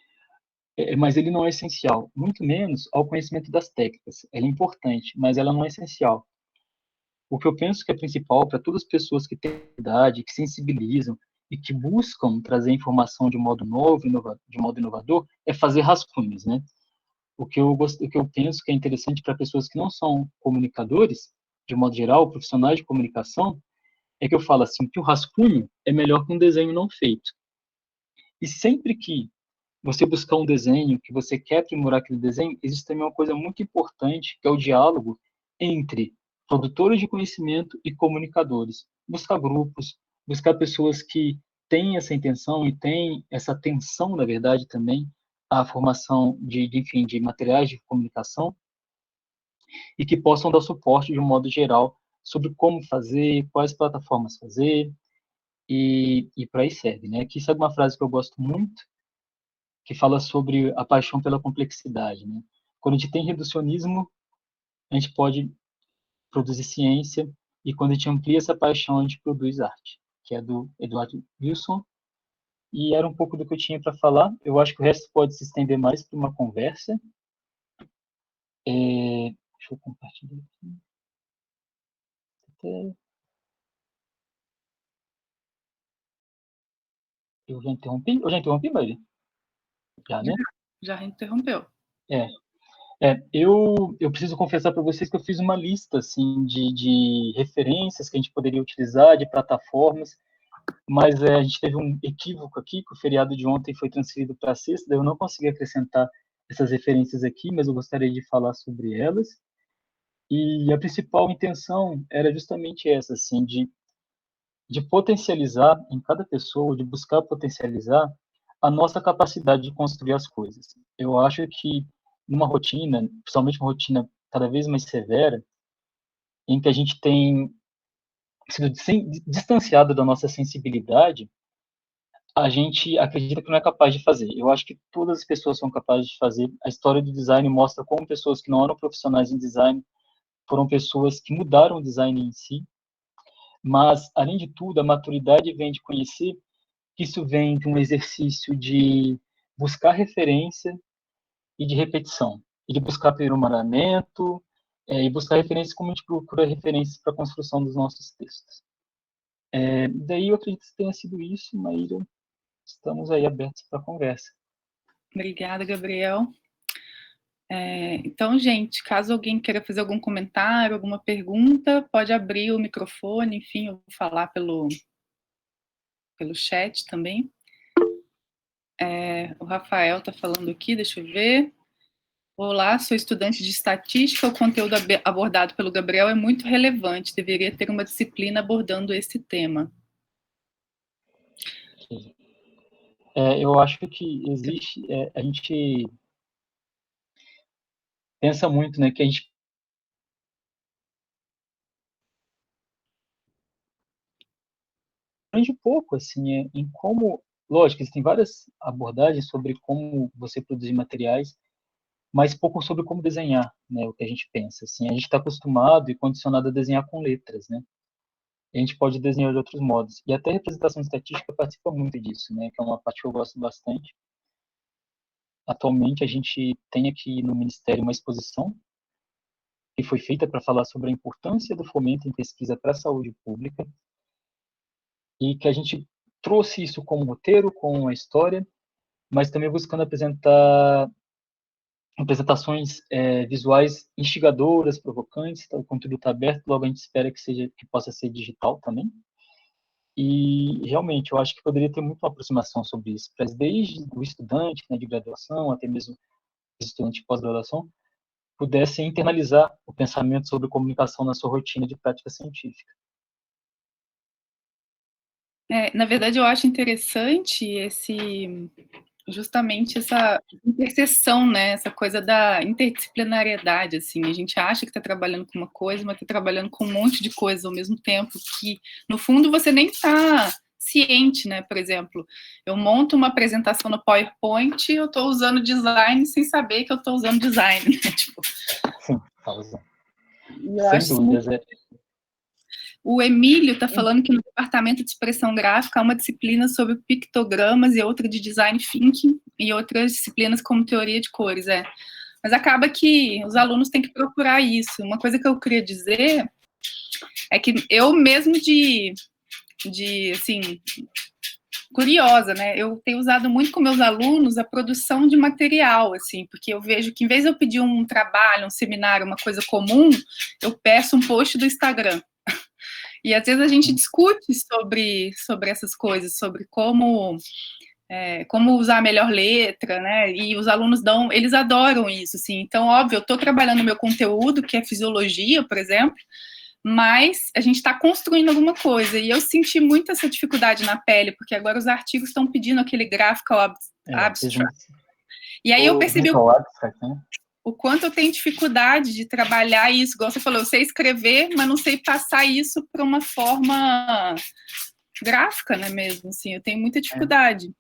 mas ele não é essencial. Muito menos ao conhecimento das técnicas. Ela é importante, mas ela não é essencial. O que eu penso que é principal para todas as pessoas que têm idade, que sensibilizam e que buscam trazer informação de modo novo, de modo inovador, é fazer rascunhos, né? O que eu penso que é interessante para pessoas que não são comunicadores, de modo geral, profissionais de comunicação, é que eu falo assim, que o rascunho é melhor que um desenho não feito. E sempre que você buscar um desenho, que você quer aprimorar aquele desenho, existe também uma coisa muito importante, que é o diálogo entre produtores de conhecimento e comunicadores. Buscar grupos, buscar pessoas que têm essa intenção e têm essa atenção, na verdade, também, à formação enfim, de materiais de comunicação e que possam dar suporte de um modo geral sobre como fazer, quais plataformas fazer e por aí segue, né? Aqui sabe uma frase que eu gosto muito, que fala sobre a paixão pela complexidade, né? Quando a gente tem reducionismo, a gente pode produzir ciência, e quando a gente amplia essa paixão, a gente produz arte, que é do Eduardo Wilson, e era um pouco do que eu tinha para falar. Eu acho que o resto pode se estender mais para uma conversa. Deixa eu compartilhar aqui. Eu já interrompi, Maria? Já, né? Já interrompeu. É, eu preciso confessar para vocês que eu fiz uma lista assim de referências que a gente poderia utilizar, de plataformas, mas a gente teve um equívoco aqui, que o feriado de ontem foi transferido para sexta, daí eu não consegui acrescentar essas referências aqui, mas eu gostaria de falar sobre elas. E a principal intenção era justamente essa, assim, de potencializar em cada pessoa, de buscar potencializar a nossa capacidade de construir as coisas. Eu acho que numa rotina, principalmente uma rotina cada vez mais severa, em que a gente tem sido distanciado da nossa sensibilidade, a gente acredita que não é capaz de fazer. Eu acho que todas as pessoas são capazes de fazer. A história do design mostra como pessoas que não eram profissionais em design foram pessoas que mudaram o design em si. Mas, além de tudo, a maturidade vem de conhecer que isso vem de um exercício de buscar referência e de repetição, e de buscar aprimoramento, e buscar referências como a gente procura referências para a construção dos nossos textos. Daí eu acredito que tenha sido isso, Maíra. Estamos aí abertos para a conversa. Obrigada, Gabriel. Então, gente, caso alguém queira fazer algum comentário, alguma pergunta, pode abrir o microfone, enfim, eu vou falar pelo chat também. O Rafael está falando aqui, deixa eu ver. Olá, sou estudante de estatística. O conteúdo abordado pelo Gabriel é muito relevante. Deveria ter uma disciplina abordando esse tema. Eu acho que existe, a gente pensa muito, né, que a gente aprende pouco, assim, em como, lógico, existem várias abordagens sobre como você produzir materiais, mas pouco sobre como desenhar, né, o que a gente pensa, assim, a gente está acostumado e condicionado a desenhar com letras, né, e a gente pode desenhar de outros modos, e até a representação estatística participa muito disso, né, que é uma parte que eu gosto bastante, atualmente a gente tem aqui no Ministério uma exposição que foi feita para falar sobre a importância do fomento em pesquisa para a saúde pública, e que a gente trouxe isso como roteiro, com a história, mas também buscando apresentar apresentações visuais instigadoras, provocantes. Então, o conteúdo está aberto, logo a gente espera que possa ser digital também. E realmente eu acho que poderia ter muito uma aproximação sobre isso, desde o estudante, né, de graduação, até mesmo os estudantes de pós-graduação, pudessem internalizar o pensamento sobre comunicação na sua rotina de prática científica. Na verdade, eu acho interessante justamente essa interseção, né? Essa coisa da interdisciplinariedade, assim. A gente acha que está trabalhando com uma coisa, mas está trabalhando com um monte de coisas ao mesmo tempo, que, no fundo, você nem está ciente, né? Por exemplo, eu monto uma apresentação no PowerPoint e eu estou usando design sem saber que eu estou usando design, né? Tipo, sim, tá usando. Sem dúvidas. O Emílio está falando que no departamento de expressão gráfica há uma disciplina sobre pictogramas e outra de design thinking e outras disciplinas como teoria de cores, Mas acaba que os alunos têm que procurar isso. Uma coisa que eu queria dizer é que eu mesmo assim, curiosa, né? Eu tenho usado muito com meus alunos a produção de material, assim, porque eu vejo que em vez de eu pedir um trabalho, um seminário, uma coisa comum, eu peço um post do Instagram. E às vezes a gente discute sobre essas coisas, sobre como usar a melhor letra, né? E os alunos eles adoram isso, assim. Então, óbvio, eu estou trabalhando meu conteúdo, que é fisiologia, por exemplo, mas a gente está construindo alguma coisa. E eu senti muito essa dificuldade na pele, porque agora os artigos estão pedindo aquele graphical abstract. E aí eu percebi o quanto eu tenho dificuldade de trabalhar isso. Igual você falou, eu sei escrever, mas não sei passar isso para uma forma gráfica, né, mesmo, assim, eu tenho muita dificuldade.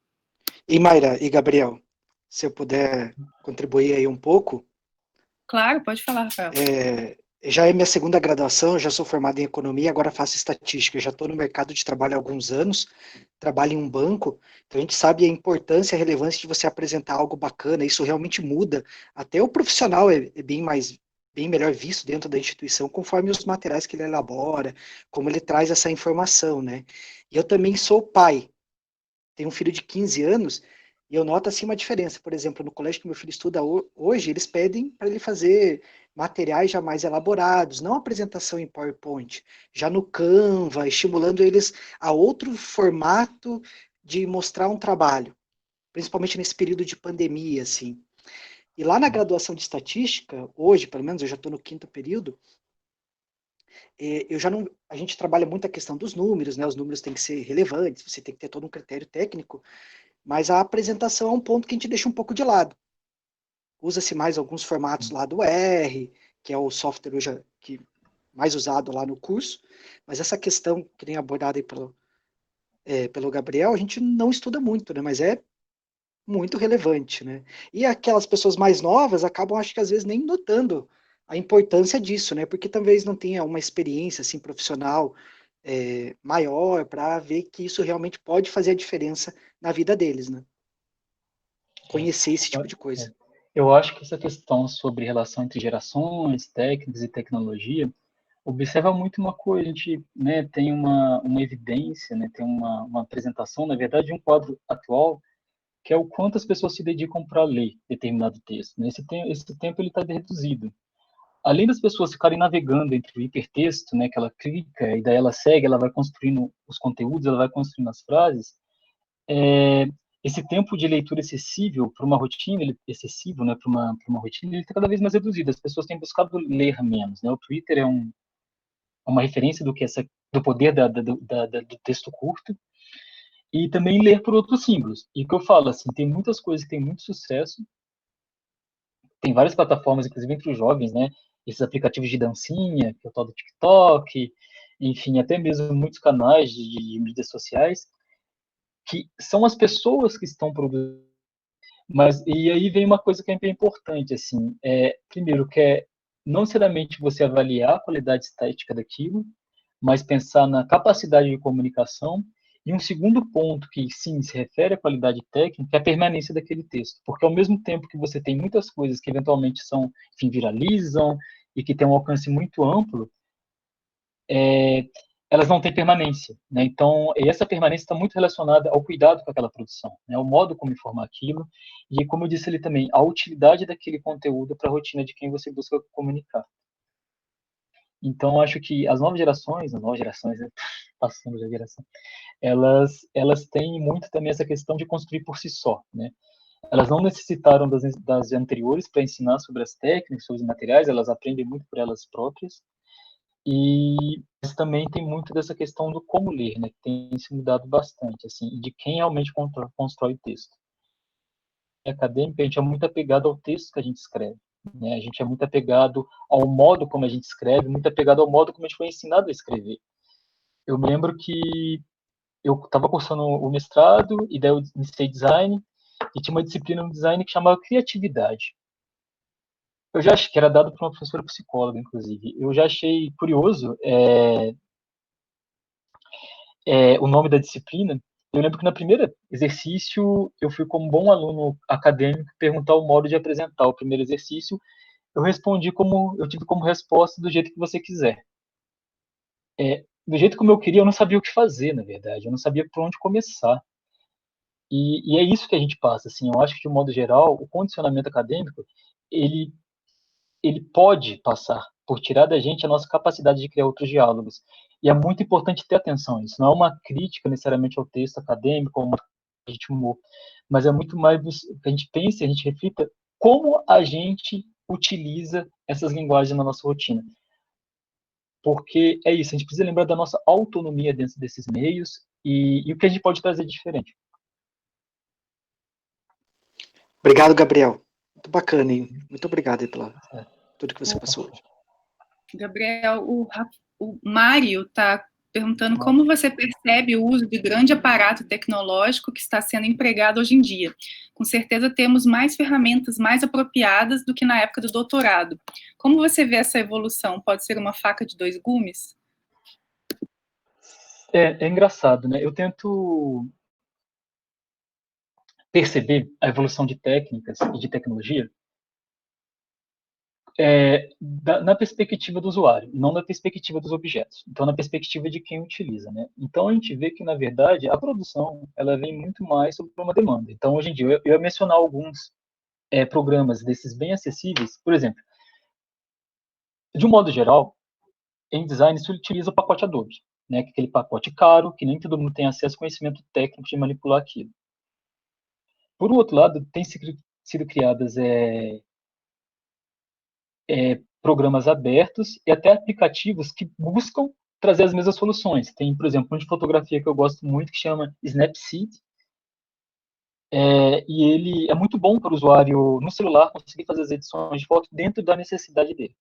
E Mayra e Gabriel, se eu puder contribuir aí um pouco. Claro, pode falar, Rafael. Já é minha segunda graduação, já sou formado em economia, agora faço estatística, já estou no mercado de trabalho há alguns anos, trabalho em um banco, então a gente sabe a importância e a relevância de você apresentar algo bacana, isso realmente muda, até o profissional é bem melhor visto dentro da instituição, conforme os materiais que ele elabora, como ele traz essa informação, né? E eu também sou pai, tenho um filho de 15 anos, e eu noto assim uma diferença. Por exemplo, no colégio que meu filho estuda hoje, eles pedem para ele fazer materiais já mais elaborados, não apresentação em PowerPoint, já no Canva, estimulando eles a outro formato de mostrar um trabalho, principalmente nesse período de pandemia, assim. E lá na graduação de estatística, hoje, pelo menos, eu já estou no 5º período, a gente trabalha muito a questão dos números, né? Os números têm que ser relevantes, você tem que ter todo um critério técnico, mas a apresentação é um ponto que a gente deixa um pouco de lado. Usa-se mais alguns formatos lá do R, que é o software hoje mais usado lá no curso, mas essa questão que tem abordada aí pelo Gabriel, a gente não estuda muito, né? Mas é muito relevante, né? E aquelas pessoas mais novas acabam, acho que às vezes nem notando a importância disso, né? Porque talvez não tenha uma experiência assim profissional maior para ver que isso realmente pode fazer a diferença na vida deles, né? Conhecer esse tipo de coisa. Eu acho que essa questão sobre relação entre gerações, técnicas e tecnologia observa muito uma coisa, a gente, né, tem uma evidência, né, tem uma apresentação, na verdade, de um quadro atual, que é o quanto as pessoas se dedicam para ler determinado texto. Né? Esse tempo ele está reduzido. Além das pessoas ficarem navegando entre o hipertexto, né, que ela clica e daí ela segue, ela vai construindo os conteúdos, ela vai construindo as frases, esse tempo de leitura excessivo para uma rotina, excessivo, né, para uma rotina, ele está cada vez mais reduzido. As pessoas têm buscado ler menos, né? O Twitter é uma referência do poder do texto curto, e também ler por outros símbolos. E o que eu falo, assim, tem muitas coisas que têm muito sucesso, tem várias plataformas, inclusive entre os jovens, né? Esses aplicativos de dancinha, que é o tal do TikTok, enfim, até mesmo muitos canais de mídias sociais, que são as pessoas que estão produzindo. E aí vem uma coisa que é bem importante, assim, primeiro, que é não necessariamente você avaliar a qualidade estética daquilo, mas pensar na capacidade de comunicação E um segundo ponto que, sim, se refere à qualidade técnica é a permanência daquele texto. Porque, ao mesmo tempo que você tem muitas coisas que, eventualmente, são, enfim, viralizam e que têm um alcance muito amplo, elas não têm permanência, né? Então, essa permanência está muito relacionada ao cuidado com aquela produção, né? O modo como informar aquilo e, como eu disse ali também, a utilidade daquele conteúdo para a rotina de quem você busca comunicar. Então, acho que as novas gerações, né? Passando da geração, elas têm muito também essa questão de construir por si só, né? Elas não necessitaram das anteriores para ensinar sobre as técnicas, sobre os materiais, elas aprendem muito por elas próprias. E também tem muito dessa questão do como ler, né? Que tem se mudado bastante, assim, de quem realmente constrói o texto. Acadêmica, a gente é muito apegado ao texto que a gente escreve, né? A gente é muito apegado ao modo como a gente escreve, muito apegado ao modo como a gente foi ensinado a escrever. Eu me lembro que eu estava cursando o mestrado e daí eu iniciei design e tinha uma disciplina no design que chamava criatividade. Eu já achei que era dado por uma professora psicóloga, inclusive. Eu já achei curioso o nome da disciplina. Eu lembro que no primeiro exercício eu fui como um bom aluno acadêmico perguntar o modo de apresentar o primeiro exercício. Eu respondi como eu tive como resposta do jeito que você quiser. Do jeito como eu queria, eu não sabia o que fazer, na verdade. Eu não sabia por onde começar. E é isso que a gente passa. Assim, eu acho que de um modo geral, o condicionamento acadêmico ele ele pode passar por tirar da gente a nossa capacidade de criar outros diálogos. E é muito importante ter atenção a isso. Não é uma crítica necessariamente ao texto acadêmico, ou uma de humor, mas é muito mais que a gente pense, a gente reflita como a gente utiliza essas linguagens na nossa rotina. Porque é isso, a gente precisa lembrar da nossa autonomia dentro desses meios e o que a gente pode trazer de diferente. Obrigado, Gabriel. Muito bacana, hein? Muito obrigado aí pela tudo que você passou hoje. Gabriel, o Mário está perguntando como você percebe o uso de grande aparato tecnológico que está sendo empregado hoje em dia. Com certeza temos mais ferramentas mais apropriadas do que na época do doutorado. Como você vê essa evolução? Pode ser uma faca de dois gumes? É engraçado, né? Eu tento perceber a evolução de técnicas e de tecnologia na perspectiva do usuário, não na perspectiva dos objetos. Então, na perspectiva de quem utiliza, né? Então, a gente vê que, na verdade, a produção, ela vem muito mais sobre uma demanda. Então, hoje em dia, eu ia mencionar alguns programas desses bem acessíveis. Por exemplo, de um modo geral, em design, se utiliza o pacote Adobe, né? Aquele pacote caro, que nem todo mundo tem acesso ao conhecimento técnico de manipular aquilo. Por outro lado, tem sido criadas programas abertos e até aplicativos que buscam trazer as mesmas soluções. Tem, por exemplo, um de fotografia que eu gosto muito que chama Snapseed, e ele é muito bom para o usuário no celular conseguir fazer as edições de foto dentro da necessidade dele.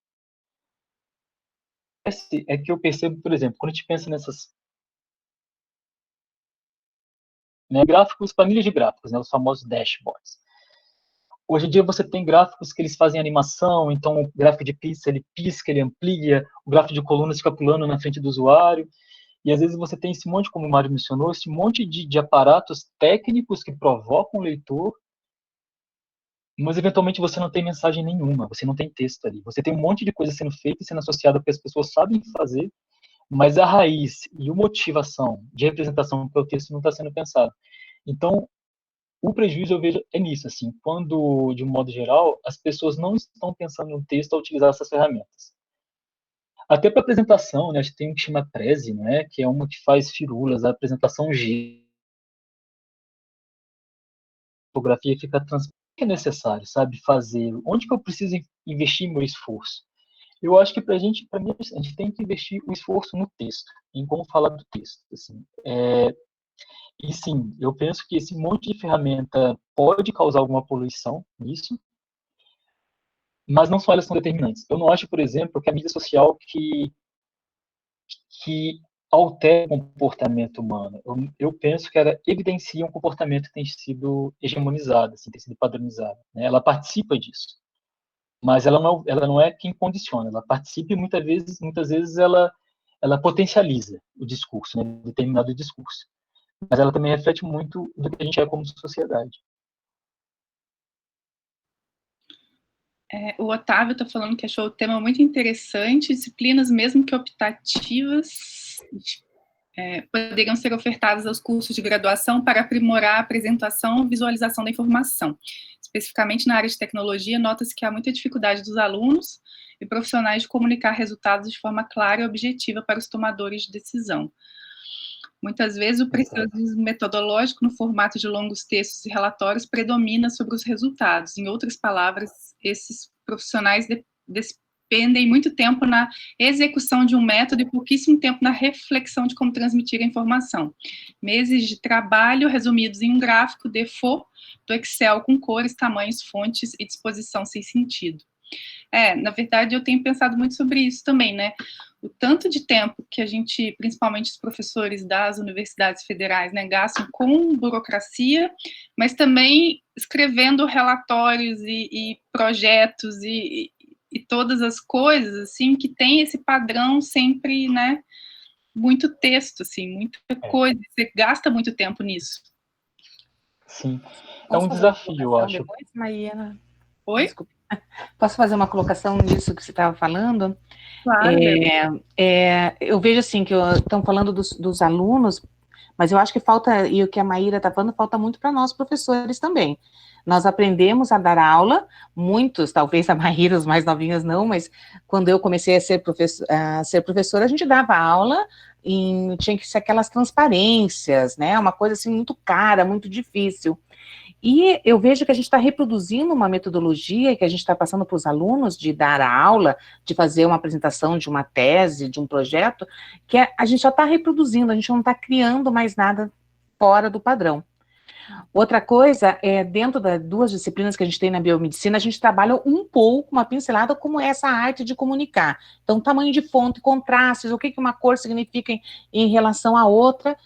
É que eu percebo, por exemplo, quando a gente pensa nessas gráficos, planilhas de gráficos, os famosos dashboards. Hoje em dia você tem gráficos que eles fazem animação, então o gráfico de pizza ele pisca, ele amplia, o gráfico de colunas fica pulando na frente do usuário, e às vezes você tem esse monte, como o Mário mencionou, esse monte de aparatos técnicos que provocam o leitor, mas eventualmente você não tem mensagem nenhuma, você não tem texto ali. Você tem um monte de coisa sendo feita e sendo associada porque as pessoas sabem fazer, mas a raiz e a motivação de representação para o texto não está sendo pensado. Então, o prejuízo eu vejo é nisso, assim, quando, de um modo geral, as pessoas não estão pensando no texto ao utilizar essas ferramentas. Até para apresentação, né, a gente tem um que chama Prezi, né, que é uma que faz firulas, a apresentação G, a fotografia fica transparente, é necessário, sabe, fazer, onde que eu preciso investir meu esforço? Eu acho que para mim, a gente tem que investir o esforço no texto, em como falar do texto, assim. E sim, eu penso que esse monte de ferramenta pode causar alguma poluição nisso, mas não só elas são determinantes. Eu não acho, por exemplo, que a mídia social que altera o comportamento humano. Eu penso que ela evidencia um comportamento que tem sido hegemonizado, assim, tem sido padronizado. Né? Ela participa disso, mas ela não é quem condiciona. Ela participa e muitas vezes ela potencializa o discurso, né? Determinado discurso. mas ela também reflete muito do que a gente é como sociedade. O Otávio está falando que achou o tema muito interessante, disciplinas mesmo que optativas poderiam ser ofertadas aos cursos de graduação para aprimorar a apresentação e visualização da informação. Especificamente na área de tecnologia, nota-se que há muita dificuldade dos alunos e profissionais de comunicar resultados de forma clara e objetiva para os tomadores de decisão. Muitas vezes o preciosismo metodológico no formato de longos textos e relatórios predomina sobre os resultados. Em outras palavras, esses profissionais despendem muito tempo na execução de um método e pouquíssimo tempo na reflexão de como transmitir a informação. Meses de trabalho resumidos em um gráfico default do Excel com cores, tamanhos, fontes e disposição sem sentido. Na verdade, eu tenho pensado muito sobre isso também, né? O tanto de tempo que a gente, principalmente os professores das universidades federais, né, gastam com burocracia, mas também escrevendo relatórios e projetos e todas as coisas, assim, que tem esse padrão sempre, né, muito texto, assim, muita coisa, você gasta muito tempo nisso. Sim, é um desafio, eu acho. Depois, Maíra? Oi? Desculpa. Posso fazer uma colocação nisso que você estava falando? Claro. Eu vejo assim, que estão falando dos alunos, mas eu acho que falta, e o que a Maíra está falando, falta muito para nós professores também. Nós aprendemos a dar aula, muitos, talvez a Maíra, os mais novinhos não, mas quando eu comecei a ser professora, a gente dava aula e tinha que ser aquelas transparências, né, uma coisa assim muito cara, muito difícil. E eu vejo que a gente está reproduzindo uma metodologia que a gente está passando para os alunos de dar a aula, de fazer uma apresentação de uma tese, de um projeto, que a gente já está reproduzindo, a gente não está criando mais nada fora do padrão. Outra coisa, dentro das duas disciplinas que a gente tem na biomedicina, a gente trabalha um pouco, uma pincelada, como essa arte de comunicar. Então, tamanho de fonte, contrastes, o que uma cor significa em relação à outra.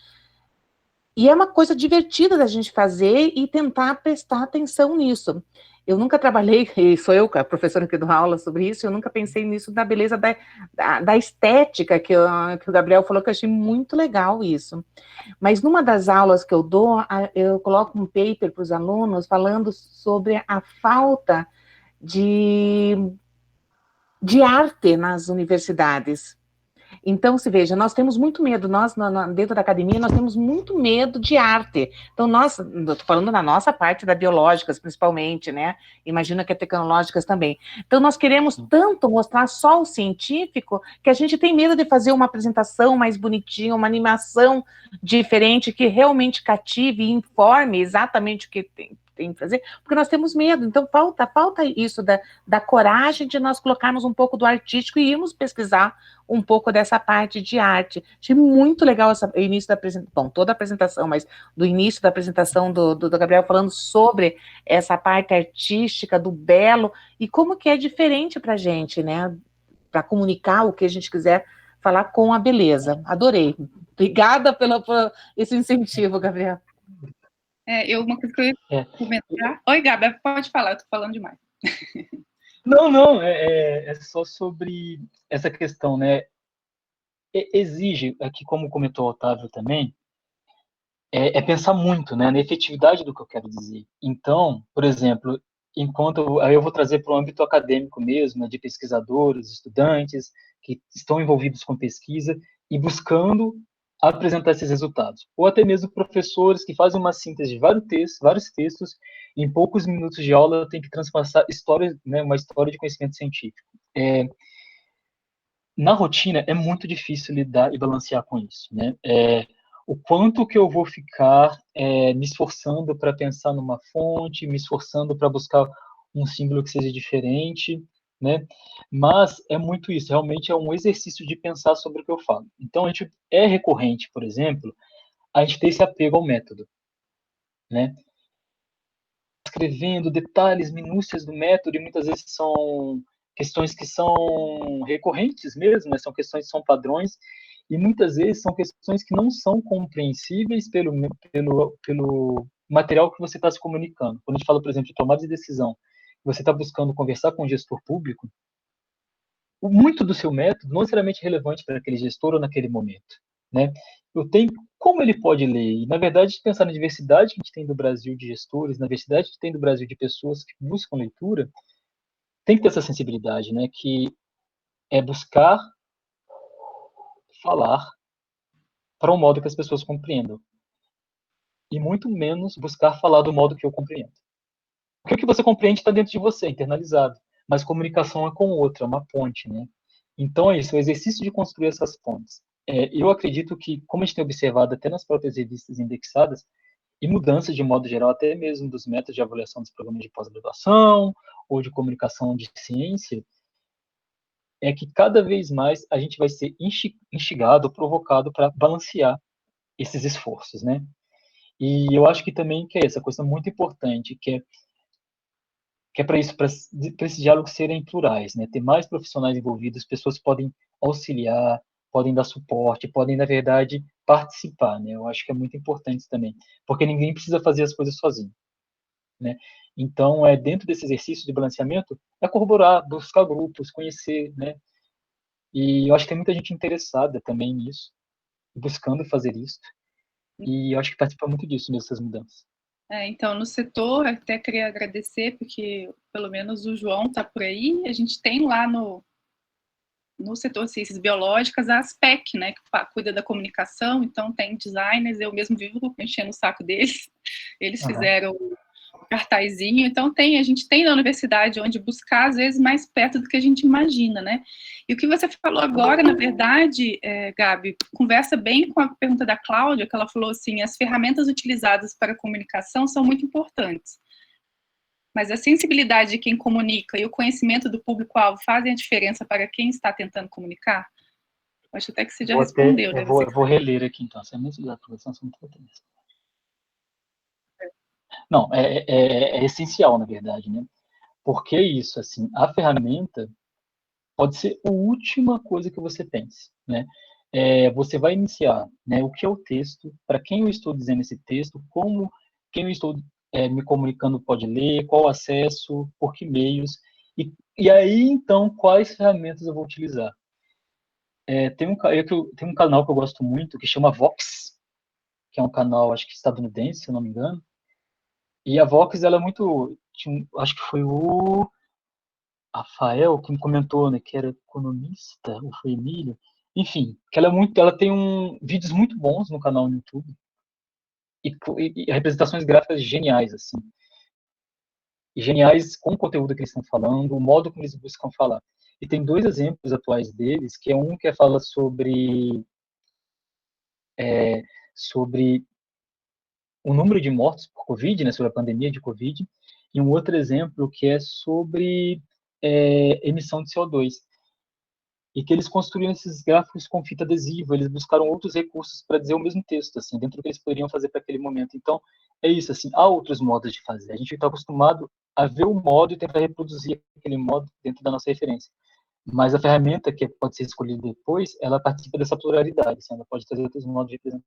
E é uma coisa divertida da gente fazer e tentar prestar atenção nisso. Eu nunca trabalhei, e sou eu, a professora que dou aula sobre isso, eu nunca pensei nisso da beleza da estética, que o Gabriel falou, que eu achei muito legal isso. Mas numa das aulas que eu dou, eu coloco um paper para os alunos falando sobre a falta de arte nas universidades. Então, se veja, nós temos muito medo, nós dentro da academia, nós temos muito medo de arte. Então, estou falando na nossa parte da biológicas, principalmente, né? Imagina que é tecnológicas também. Então, nós queremos tanto mostrar só o científico, que a gente tem medo de fazer uma apresentação mais bonitinha, uma animação diferente, que realmente cative e informe exatamente o que tem que fazer, porque nós temos medo. Então, falta isso da coragem de nós colocarmos um pouco do artístico e irmos pesquisar um pouco dessa parte de arte. Achei muito legal o início da apresentação, bom, toda a apresentação, mas do início da apresentação do Gabriel falando sobre essa parte artística, do belo, e como que é diferente para a gente, né, para comunicar o que a gente quiser falar com a beleza. Adorei. Obrigada por esse incentivo, Gabriel. Uma coisa que eu ia comentar... Oi, Gabi, pode falar, eu estou falando demais. Não, é só sobre essa questão, né? Exige, aqui como comentou o Otávio também, pensar muito, né, na efetividade do que eu quero dizer. Então, por exemplo, aí eu vou trazer para o âmbito acadêmico mesmo, né, de pesquisadores, estudantes que estão envolvidos com pesquisa e buscando apresentar esses resultados, ou até mesmo professores que fazem uma síntese de vários textos, em poucos minutos de aula tem que transpassar histórias, né, uma história de conhecimento científico. Na rotina é muito difícil lidar e balancear com isso, né? O quanto que eu vou ficar me esforçando para pensar numa fonte, me esforçando para buscar um símbolo que seja diferente, né? Mas é muito isso, realmente é um exercício de pensar sobre o que eu falo. Então, a gente é recorrente, por exemplo, a gente ter esse apego ao método, né? Escrevendo detalhes, minúcias do método, e muitas vezes são questões que são recorrentes mesmo, né? São questões que são padrões, e muitas vezes são questões que não são compreensíveis pelo material que você está se comunicando. Quando a gente fala, por exemplo, de tomada de decisão, você está buscando conversar com o gestor público, muito do seu método não necessariamente relevante para aquele gestor ou naquele momento, né? eu tenho, como ele pode ler? E, na verdade, pensar na diversidade que a gente tem do Brasil de gestores, na diversidade que tem do Brasil de pessoas que buscam leitura, tem que ter essa sensibilidade, né? Que é buscar falar para um modo que as pessoas compreendam. E muito menos buscar falar do modo que eu compreendo. Porque o que você compreende está dentro de você, internalizado. Mas comunicação é com o outro, é uma ponte, né? Então é isso, o exercício de construir essas pontes. Eu acredito que, como a gente tem observado até nas próprias revistas indexadas, e mudanças de modo geral, até mesmo dos métodos de avaliação dos programas de pós-graduação ou de comunicação de ciência, é que cada vez mais a gente vai ser instigado, provocado para balancear esses esforços, né? E eu acho que também que é essa coisa muito importante, que é para isso, para esses diálogos serem plurais, né? Ter mais profissionais envolvidos, pessoas podem auxiliar, podem dar suporte, podem, na verdade, participar, né? Eu acho que é muito importante também, porque ninguém precisa fazer as coisas sozinho, né? Então, dentro desse exercício de balanceamento, é corroborar, buscar grupos, conhecer, né? E eu acho que tem muita gente interessada também nisso, buscando fazer isso, e eu acho que participa muito disso, dessas mudanças. Então, no setor, até queria agradecer, porque pelo menos o João está por aí, a gente tem lá no setor de ciências biológicas a ASPEC, né, que cuida da comunicação, então tem designers, eu mesmo vivo enchendo o saco deles, eles fizeram o cartazinho, então a gente tem na universidade onde buscar, às vezes, mais perto do que a gente imagina, né? E o que você falou agora, na verdade, Gabi, conversa bem com a pergunta da Cláudia, que ela falou assim, as ferramentas utilizadas para a comunicação são muito importantes, mas a sensibilidade de quem comunica e o conhecimento do público-alvo fazem a diferença para quem está tentando comunicar? Acho até que você já respondeu, né? Eu vou reler aqui, então. Essa são muito importantes. Não, é essencial, na verdade, né? Porque é isso, assim, a ferramenta pode ser a última coisa que você pense, né? Você vai iniciar, né, o que é o texto, para quem eu estou dizendo esse texto, como quem eu estou me comunicando pode ler, qual acesso, por que meios, e aí, então, quais ferramentas eu vou utilizar. Tem um canal que eu gosto muito, que chama Vox, que é um canal, acho que estadunidense, se eu não me engano, e a Vox, ela é muito, acho que foi o Rafael que me comentou, né, que era economista, ou foi Emílio, enfim, que ela tem vídeos muito bons no canal no YouTube e representações gráficas geniais, assim, e geniais com o conteúdo que eles estão falando, o modo como eles buscam falar. E tem dois exemplos atuais deles, que é um que fala sobre o número de mortos por Covid, né, sobre a pandemia de Covid, e um outro exemplo que é sobre emissão de CO2. E que eles construíram esses gráficos com fita adesiva, eles buscaram outros recursos para dizer o mesmo texto, assim, dentro do que eles poderiam fazer para aquele momento. Então, é isso, assim, há outros modos de fazer. A gente está acostumado a ver o modo e tentar reproduzir aquele modo dentro da nossa referência. Mas a ferramenta que pode ser escolhida depois, ela participa dessa pluralidade, assim, ela pode trazer outros modos de representar.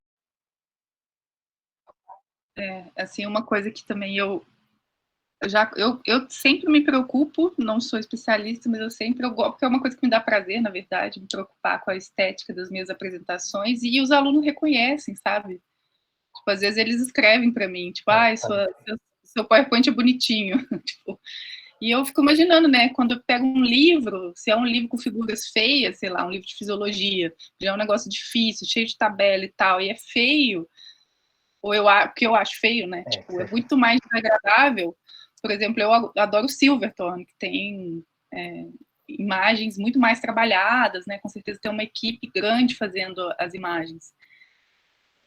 Assim, uma coisa que também eu sempre me preocupo, não sou especialista, mas eu gosto, porque é uma coisa que me dá prazer, na verdade, me preocupar com a estética das minhas apresentações, e os alunos reconhecem, sabe? Tipo, às vezes eles escrevem para mim, tipo, seu PowerPoint é bonitinho, tipo, e eu fico imaginando, né, quando eu pego um livro, se é um livro com figuras feias, sei lá, um livro de fisiologia, já é um negócio difícil, cheio de tabela e tal, e é feio, porque eu acho feio, né, tipo, é muito mais desagradável. Por exemplo, eu adoro Silverthorne, que tem imagens muito mais trabalhadas, né? Com certeza tem uma equipe grande fazendo as imagens.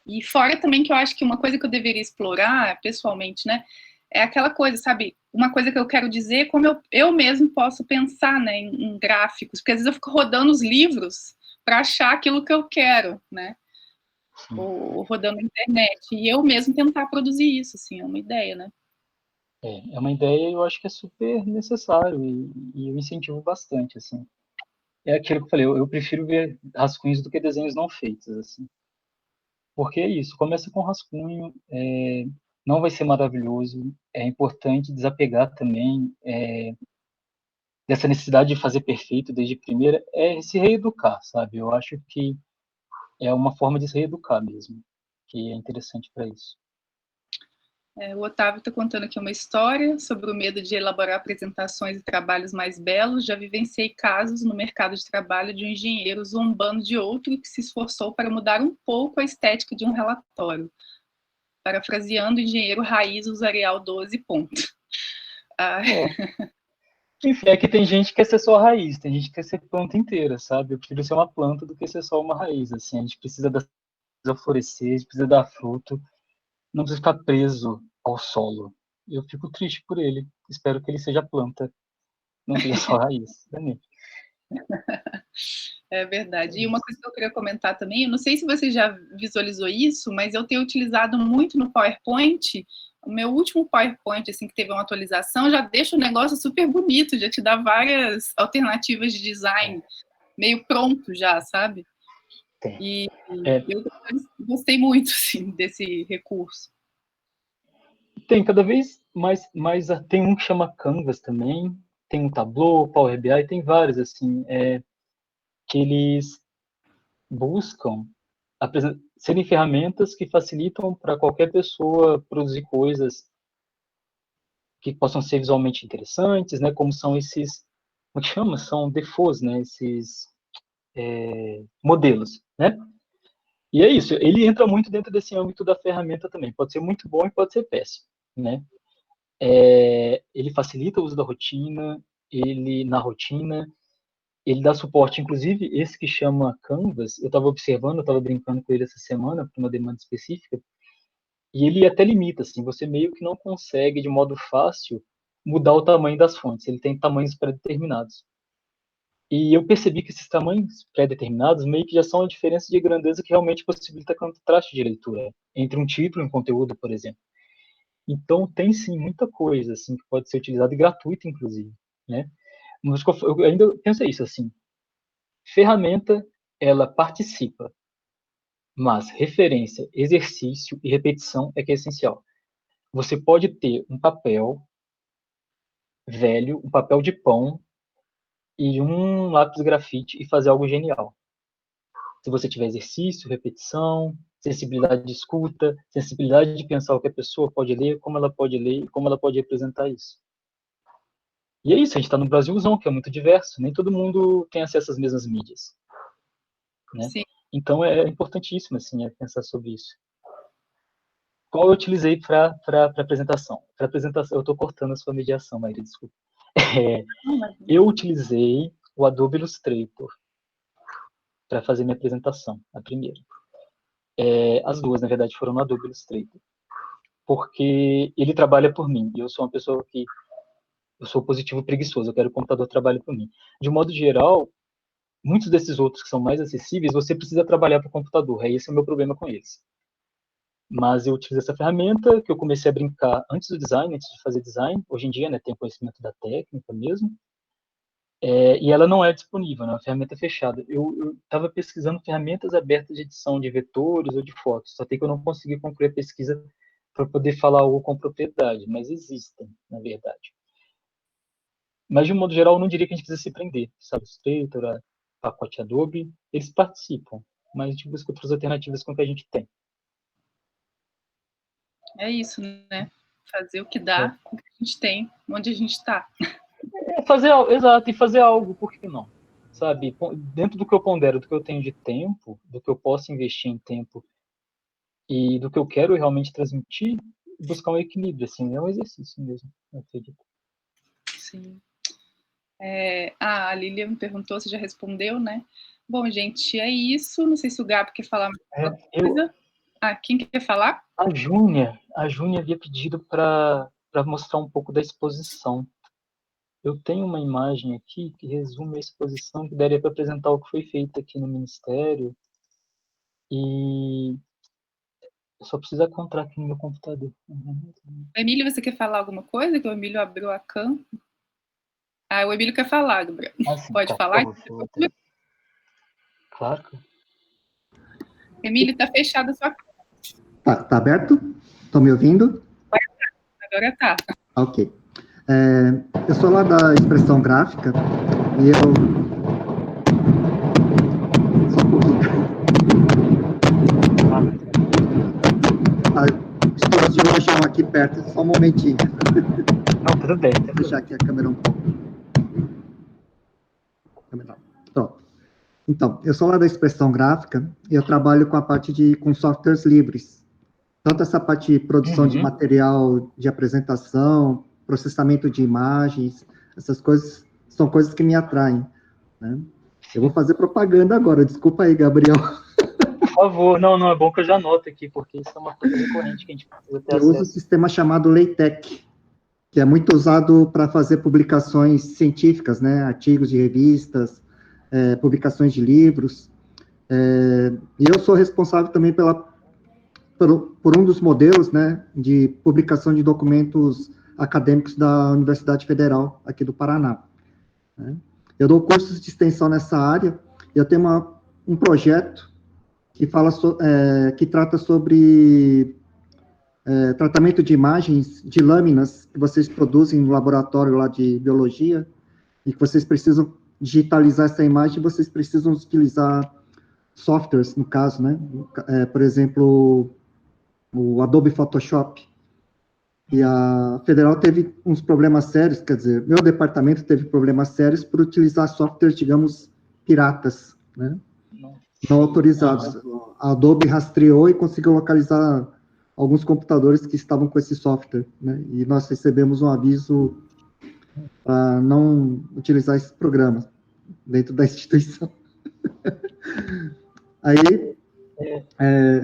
E fora também que eu acho que uma coisa que eu deveria explorar, pessoalmente, né? É aquela coisa, sabe? Uma coisa que eu quero dizer, como eu mesmo posso pensar, né? Em gráficos, porque às vezes eu fico rodando os livros para achar aquilo que eu quero, né? Ou rodando na internet. E eu mesmo tentar produzir isso, assim, é uma ideia, né? É uma ideia, eu acho que é super necessário e eu incentivo bastante, assim. É aquilo que eu falei, eu prefiro ver rascunhos do que desenhos não feitos, assim. Porque é isso, começa com rascunho, não vai ser maravilhoso, é importante desapegar também dessa necessidade de fazer perfeito desde primeira, é se reeducar, sabe? Eu acho que é uma forma de se reeducar mesmo, que é interessante para isso. O Otávio está contando aqui uma história sobre o medo de elaborar apresentações e trabalhos mais belos. Já vivenciei casos no mercado de trabalho de um engenheiro zombando de outro que se esforçou para mudar um pouco a estética de um relatório. Parafraseando, o engenheiro raiz usaria o 12 pontos. Enfim, é que tem gente que quer ser só a raiz, tem gente que quer ser planta inteira, sabe? Eu prefiro ser uma planta do que ser só uma raiz, assim. A gente precisa florescer, a gente precisa dar fruto, não precisa ficar preso ao solo. Eu fico triste por ele, espero que ele seja planta, não seja só raiz. É verdade. E uma coisa que eu queria comentar também, eu não sei se você já visualizou isso, mas eu tenho utilizado muito no PowerPoint. O meu último PowerPoint, assim, que teve uma atualização, já deixa o negócio super bonito, já te dá várias alternativas de design, meio pronto já, sabe? E eu gostei muito, assim, desse recurso. Tem cada vez mais, tem um que chama Canvas também, tem um Tableau, Power BI, tem vários, assim, que eles buscam serem ferramentas que facilitam para qualquer pessoa produzir coisas que possam ser visualmente interessantes, né? Como são esses, como que chama? São defaults, né? Esses modelos, né? E é isso, ele entra muito dentro desse âmbito da ferramenta também. Pode ser muito bom e pode ser péssimo, né? Ele facilita o uso da rotina, na rotina, ele dá suporte, inclusive esse que chama Canvas, eu estava observando, eu estava brincando com ele essa semana para uma demanda específica, e ele até limita, assim, você meio que não consegue de modo fácil mudar o tamanho das fontes, ele tem tamanhos pré-determinados. E eu percebi que esses tamanhos pré-determinados meio que já são a diferença de grandeza que realmente possibilita contraste de leitura entre um título e um conteúdo, por exemplo. Então tem sim muita coisa assim que pode ser utilizada e gratuita, inclusive, né? Mas eu ainda penso isso assim, ferramenta ela participa, mas referência, exercício e repetição é que é essencial. Você pode ter um papel velho, um papel de pão e um lápis grafite e fazer algo genial. Se você tiver exercício, repetição, sensibilidade de escuta, sensibilidade de pensar o que a pessoa pode ler, como ela pode ler e como ela pode representar isso. E é isso, a gente está no Brasilzão, que é muito diverso, nem todo mundo tem acesso às mesmas mídias. Né? Então é importantíssimo assim, pensar sobre isso. Qual eu utilizei para apresentação? Para apresentação, eu estou cortando a sua mediação, Maíra, desculpa. Eu utilizei o Adobe Illustrator para fazer minha apresentação, a primeira. As duas, na verdade, foram no Adobe Illustrator. Porque ele trabalha por mim. E eu sou uma pessoa que... Eu sou positivo preguiçoso, eu quero que o computador trabalhe por mim. De modo geral, muitos desses outros que são mais acessíveis, você precisa trabalhar para o computador. Esse é o meu problema com eles. Mas eu utilizo essa ferramenta que eu comecei a brincar antes do design, antes de fazer design. Hoje em dia, né, tenho conhecimento da técnica mesmo. E ela não é disponível, é uma ferramenta fechada. Eu estava pesquisando ferramentas abertas de edição de vetores ou de fotos, só que eu não consegui concluir a pesquisa para poder falar algo com propriedade, mas existem, na verdade. Mas, de um modo geral, eu não diria que a gente precisa se prender, sabe? Illustrator, pacote Adobe, eles participam, mas a gente busca outras alternativas com o que a gente tem. É isso, né? Fazer o que dá, com o que a gente tem, onde a gente está. Exato, e fazer algo, por que não? Sabe, dentro do que eu pondero, do que eu tenho de tempo, do que eu posso investir em tempo e do que eu quero realmente transmitir, buscar um equilíbrio, assim, é um exercício mesmo, eu acredito. Sim. A Lília me perguntou, você já respondeu, né? Bom, gente, é isso. Não sei se o Gabi quer falar mais alguma coisa. Quem quer falar? A Júnia havia pedido para mostrar um pouco da exposição. Eu tenho uma imagem aqui que resume a exposição, que daria para apresentar o que foi feito aqui no Ministério. E eu só preciso encontrar aqui no meu computador. Emílio, você quer falar alguma coisa? Que o Emílio abriu a cam. O Emílio quer falar, Gabriel. Sim, pode falar? Claro. Emílio, está fechada a sua cam. Tá aberto? Estão me ouvindo? Agora está. Ok. Eu sou lá da Expressão Gráfica e eu... Só um pouquinho. um momentinho. Não, tudo bem. Vou deixar aqui a câmera um pouco. Pronto. Então, eu sou lá da Expressão Gráfica e eu trabalho com a parte com softwares livres. Tanto essa parte de produção de material de apresentação, processamento de imagens, essas coisas são coisas que me atraem, né? Eu vou fazer propaganda agora, desculpa aí, Gabriel. Por favor, não, é bom que eu já anoto aqui, porque isso é uma coisa recorrente que a gente precisa ter Eu acesso. uso um sistema chamado LaTeX, que é muito usado para fazer publicações científicas, né? Artigos de revistas, publicações de livros. E eu sou responsável também por um dos modelos, né, de publicação de documentos acadêmicos da Universidade Federal aqui do Paraná, né? Eu dou cursos de extensão nessa área. Eu tenho um projeto que que trata sobre tratamento de imagens de lâminas que vocês produzem no laboratório lá de biologia e que vocês precisam digitalizar essa imagem, vocês precisam utilizar softwares, no caso, né? Por exemplo, o Adobe Photoshop. E a Federal teve uns problemas sérios, quer dizer, meu departamento teve problemas sérios por utilizar softwares, digamos, piratas, né? Não autorizados. A Adobe rastreou e conseguiu localizar alguns computadores que estavam com esse software, né? E nós recebemos um aviso para não utilizar esses programas dentro da instituição. Aí,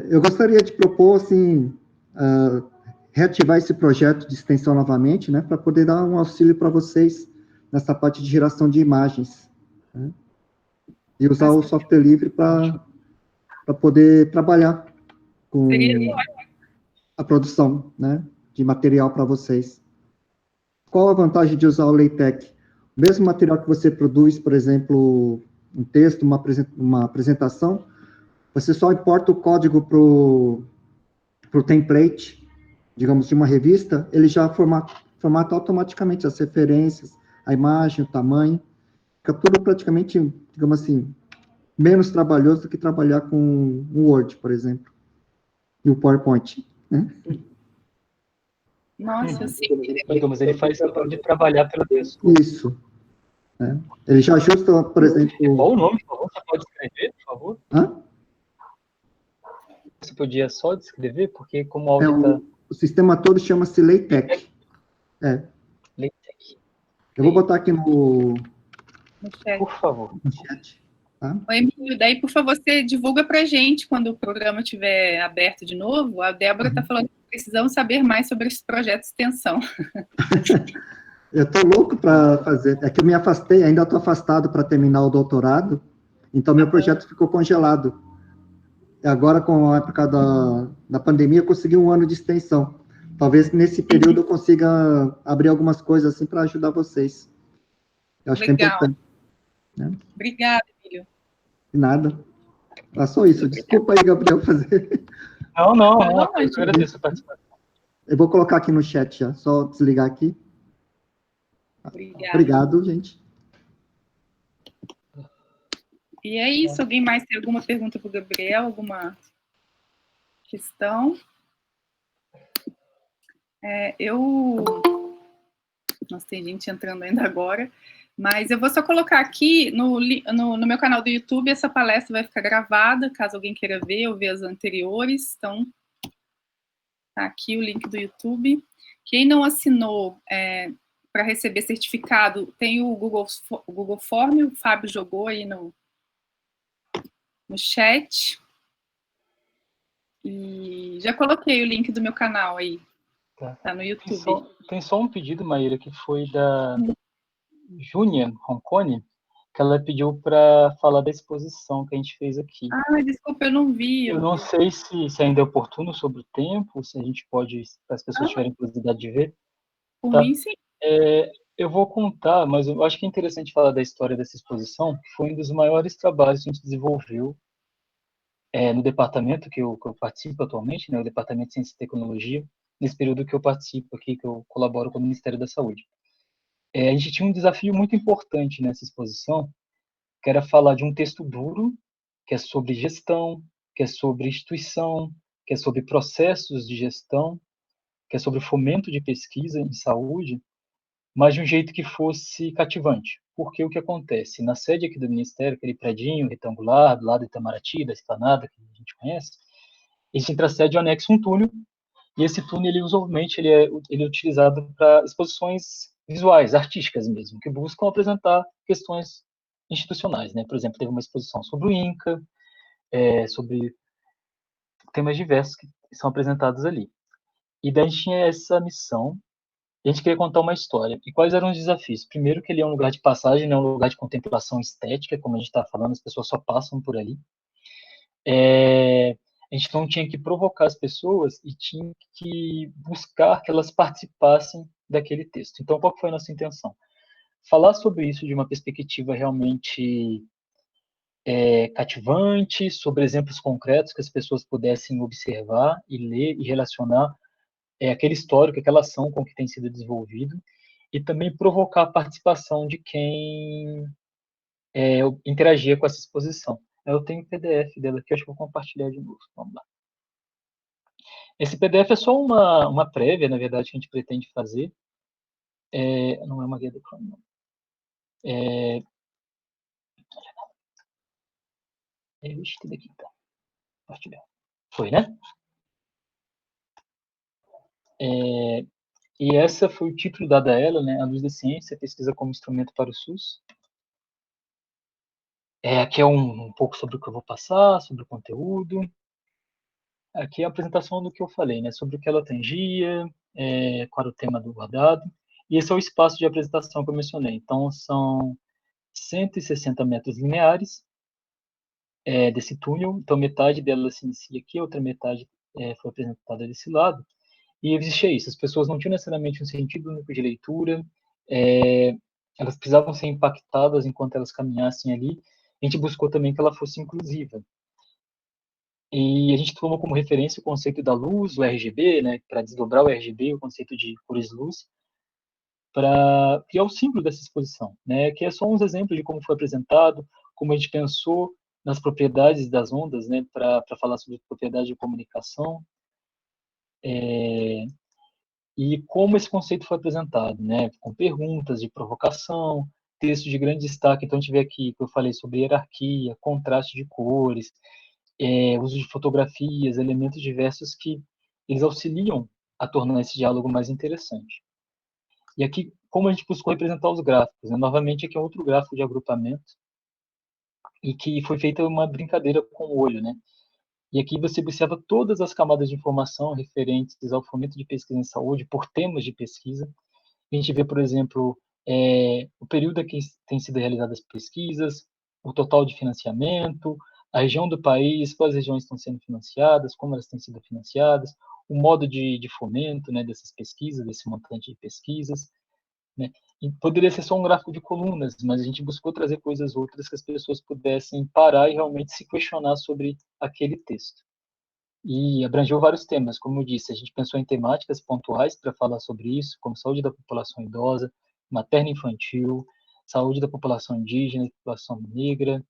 eu gostaria de propor, assim, reativar esse projeto de extensão novamente, né, para poder dar um auxílio para vocês nessa parte de geração de imagens, né, e usar o software livre para poder trabalhar com a produção, né, de material para vocês. Qual a vantagem de usar o LaTeX? O mesmo material que você produz, por exemplo, um texto, uma apresentação, você só importa o código para o template, digamos, de uma revista, ele já formata automaticamente as referências, a imagem, o tamanho, fica tudo praticamente, digamos assim, menos trabalhoso do que trabalhar com o Word, por exemplo, e o PowerPoint, né? Nossa, sim. Mas ele faz questão de trabalhar pela pessoa. Isso. Né? Ele já ajusta, por exemplo... Qual o nome, por favor? Você pode escrever, por favor? Hã? Você podia só descrever? Porque como o áudio está... O sistema todo chama-se LaTeX. LaTeX. Eu vou botar aqui no chat. Por favor. No chat. Tá? Oi, Emílio, daí, por favor, você divulga para a gente quando o programa estiver aberto de novo. A Débora está falando que precisamos saber mais sobre esse projeto de extensão. Eu estou louco para fazer. É que eu me afastei, ainda estou afastado para terminar o doutorado, então meu projeto ficou congelado. Agora, com a época da pandemia, eu consegui um ano de extensão. Talvez nesse período eu consiga abrir algumas coisas assim para ajudar vocês. Eu acho que é importante. Né? Obrigada, Emílio. De nada. É só isso. Desculpa aí, Gabriel, fazer. Não, eu agradeço a participação. Eu vou colocar aqui no chat já, só desligar aqui. Obrigado, gente. E é isso. Alguém mais tem alguma pergunta para o Gabriel? Alguma questão? Nossa, tem gente entrando ainda agora. Mas eu vou só colocar aqui no meu canal do YouTube, essa palestra vai ficar gravada, caso alguém queira ver ou ver as anteriores. Então, tá aqui o link do YouTube. Quem não assinou para receber certificado, tem o Google Form, o Fábio jogou aí no chat. E já coloquei o link do meu canal aí, tá no YouTube. Tem só um pedido, Maíra, que foi da Júnia Roncone, que ela pediu para falar da exposição que a gente fez aqui. Ah, desculpa, eu não vi. Eu não sei se ainda é oportuno sobre o tempo, se a gente pode, se as pessoas tiverem curiosidade de ver. Por tá? mim, sim. Eu vou contar, mas eu acho que é interessante falar da história dessa exposição, que foi um dos maiores trabalhos que a gente desenvolveu no departamento que eu participo atualmente, né, o Departamento de Ciência e Tecnologia, nesse período que eu participo aqui, que eu colaboro com o Ministério da Saúde. A gente tinha um desafio muito importante nessa exposição, que era falar de um texto duro, que é sobre gestão, que é sobre instituição, que é sobre processos de gestão, que é sobre o fomento de pesquisa em saúde, mas de um jeito que fosse cativante. Porque o que acontece? Na sede aqui do Ministério, aquele predinho retangular, do lado do Itamaraty, da Esplanada, que a gente conhece, entre a sede e o anexo um túnel, e esse túnel, ele, usualmente, ele é utilizado para exposições visuais, artísticas mesmo, que buscam apresentar questões institucionais, né? Por exemplo, teve uma exposição sobre o INCA, sobre temas diversos que são apresentados ali. E daí a gente tinha essa missão, e a gente queria contar uma história. E quais eram os desafios? Primeiro, que ele é um lugar de passagem, não é um lugar de contemplação estética, como a gente está falando, as pessoas só passam por ali. A gente não tinha que provocar as pessoas e tinha que buscar que elas participassem daquele texto. Então, qual foi a nossa intenção? Falar sobre isso de uma perspectiva realmente cativante, sobre exemplos concretos que as pessoas pudessem observar e ler e relacionar aquele histórico, aquela ação com que tem sido desenvolvido, e também provocar a participação de quem interagia com essa exposição. Eu tenho o PDF dela aqui, acho que vou compartilhar de novo. Vamos lá. Esse PDF é só uma prévia, na verdade, que a gente pretende fazer. Não é uma guia do Chrome, não. Ixi, tudo aqui, então. Compartilhar. Foi, né? E essa foi o título dado a ela, né? A Luz da Ciência, pesquisa como instrumento para o SUS. Aqui é um pouco sobre o que eu vou passar, sobre o conteúdo. Aqui é a apresentação do que eu falei, né? Sobre o que ela atendia, qual era o tema do guardado. E esse é o espaço de apresentação que eu mencionei. Então, são 160 metros lineares desse túnel. Então, metade dela se inicia aqui, a outra metade foi apresentada desse lado. E existia isso, as pessoas não tinham necessariamente um sentido único de leitura, elas precisavam ser impactadas enquanto elas caminhassem ali. A gente buscou também que ela fosse inclusiva. E a gente tomou como referência o conceito da luz, o RGB, né, para desdobrar o RGB, o conceito de cores-luz, para criar o símbolo dessa exposição, né, que é só uns exemplos de como foi apresentado, como a gente pensou nas propriedades das ondas, né, para falar sobre propriedade de comunicação, e como esse conceito foi apresentado, né, com perguntas de provocação, texto de grande destaque. Então, a gente vê aqui que eu falei sobre hierarquia, contraste de cores, uso de fotografias, elementos diversos que eles auxiliam a tornar esse diálogo mais interessante. E aqui, como a gente buscou representar os gráficos, né? Novamente, aqui é outro gráfico de agrupamento, e que foi feita uma brincadeira com o olho, né? E aqui você observa todas as camadas de informação referentes ao fomento de pesquisa em saúde por temas de pesquisa. A gente vê, por exemplo, o período em que têm sido realizadas as pesquisas, o total de financiamento, a região do país, quais regiões estão sendo financiadas, como elas têm sido financiadas, o modo de fomento, né, dessas pesquisas, desse montante de pesquisas, né? E poderia ser só um gráfico de colunas, mas a gente buscou trazer coisas outras que as pessoas pudessem parar e realmente se questionar sobre aquele texto. E abrangeu vários temas, como eu disse, a gente pensou em temáticas pontuais para falar sobre isso, como saúde da população idosa, materno-infantil, saúde da população indígena, população negra.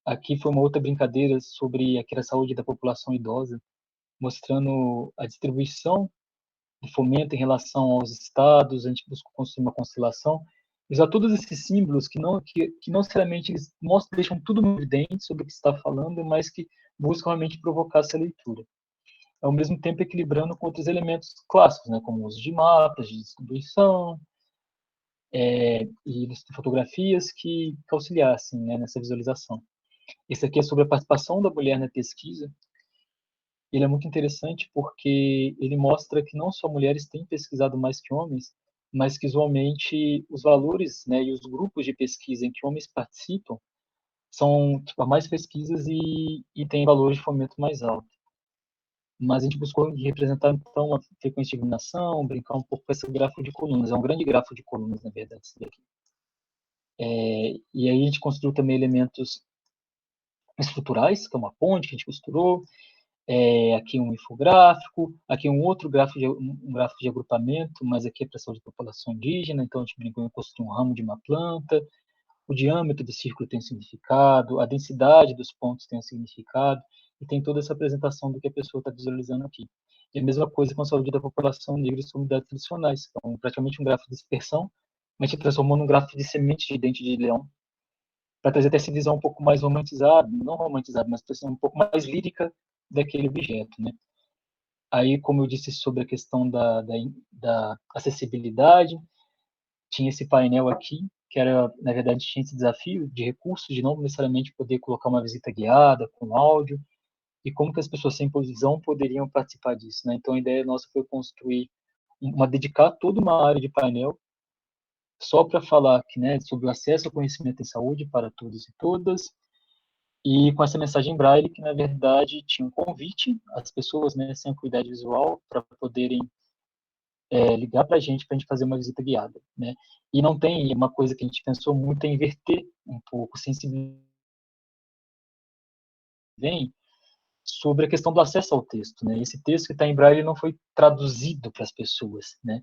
Aqui foi uma outra brincadeira sobre aquela saúde da população idosa, mostrando a distribuição de fomento em relação aos estados. A gente buscou construir uma constelação, usar todos esses símbolos que não necessariamente eles mostram, deixam tudo muito evidente sobre o que está falando, mas que buscam realmente provocar essa leitura. Ao mesmo tempo equilibrando com outros elementos clássicos, né, como o uso de mapas, de distribuição, e de fotografias que auxiliassem, né, nessa visualização. Esse aqui é sobre a participação da mulher na pesquisa. Ele é muito interessante porque ele mostra que não só mulheres têm pesquisado mais que homens, mas que usualmente os valores, né, e os grupos de pesquisa em que homens participam são tipo, mais pesquisas e têm valores de fomento mais alto. Mas a gente buscou representar, então, a frequência de iluminação, brincar um pouco com esse gráfico de colunas. É um grande gráfico de colunas, na verdade, esse daqui. E aí a gente construiu também elementos estruturais, que é uma ponte que a gente costurou, aqui um infográfico, aqui um outro gráfico de agrupamento, mas aqui é para a saúde da população indígena, então a gente brincou em construir um ramo de uma planta, o diâmetro do círculo tem um significado, a densidade dos pontos tem um significado, e tem toda essa apresentação do que a pessoa está visualizando aqui. E a mesma coisa com a saúde da população negra e comunidades tradicionais. Então, praticamente um gráfico de dispersão, mas se transformou num gráfico de semente de dente de leão, para trazer até essa visão um pouco mais romantizada, não romantizada, mas um pouco mais lírica daquele objeto, né? Aí, como eu disse sobre a questão da acessibilidade, tinha esse painel aqui, que era, na verdade, tinha esse desafio de recursos, de não necessariamente poder colocar uma visita guiada com áudio, e como que as pessoas sem visão poderiam participar disso, né? Então, a ideia nossa foi construir, dedicar toda uma área de painel só para falar aqui, né, sobre o acesso ao conhecimento em saúde para todos e todas, e com essa mensagem em braille, que na verdade tinha um convite às pessoas, né, sem acuidade visual, para poderem ligar para a gente fazer uma visita guiada, né? E não tem uma coisa que a gente pensou muito em inverter um pouco, sensibilidade vem sobre a questão do acesso ao texto, né? Esse texto que está em braille não foi traduzido para as pessoas, né?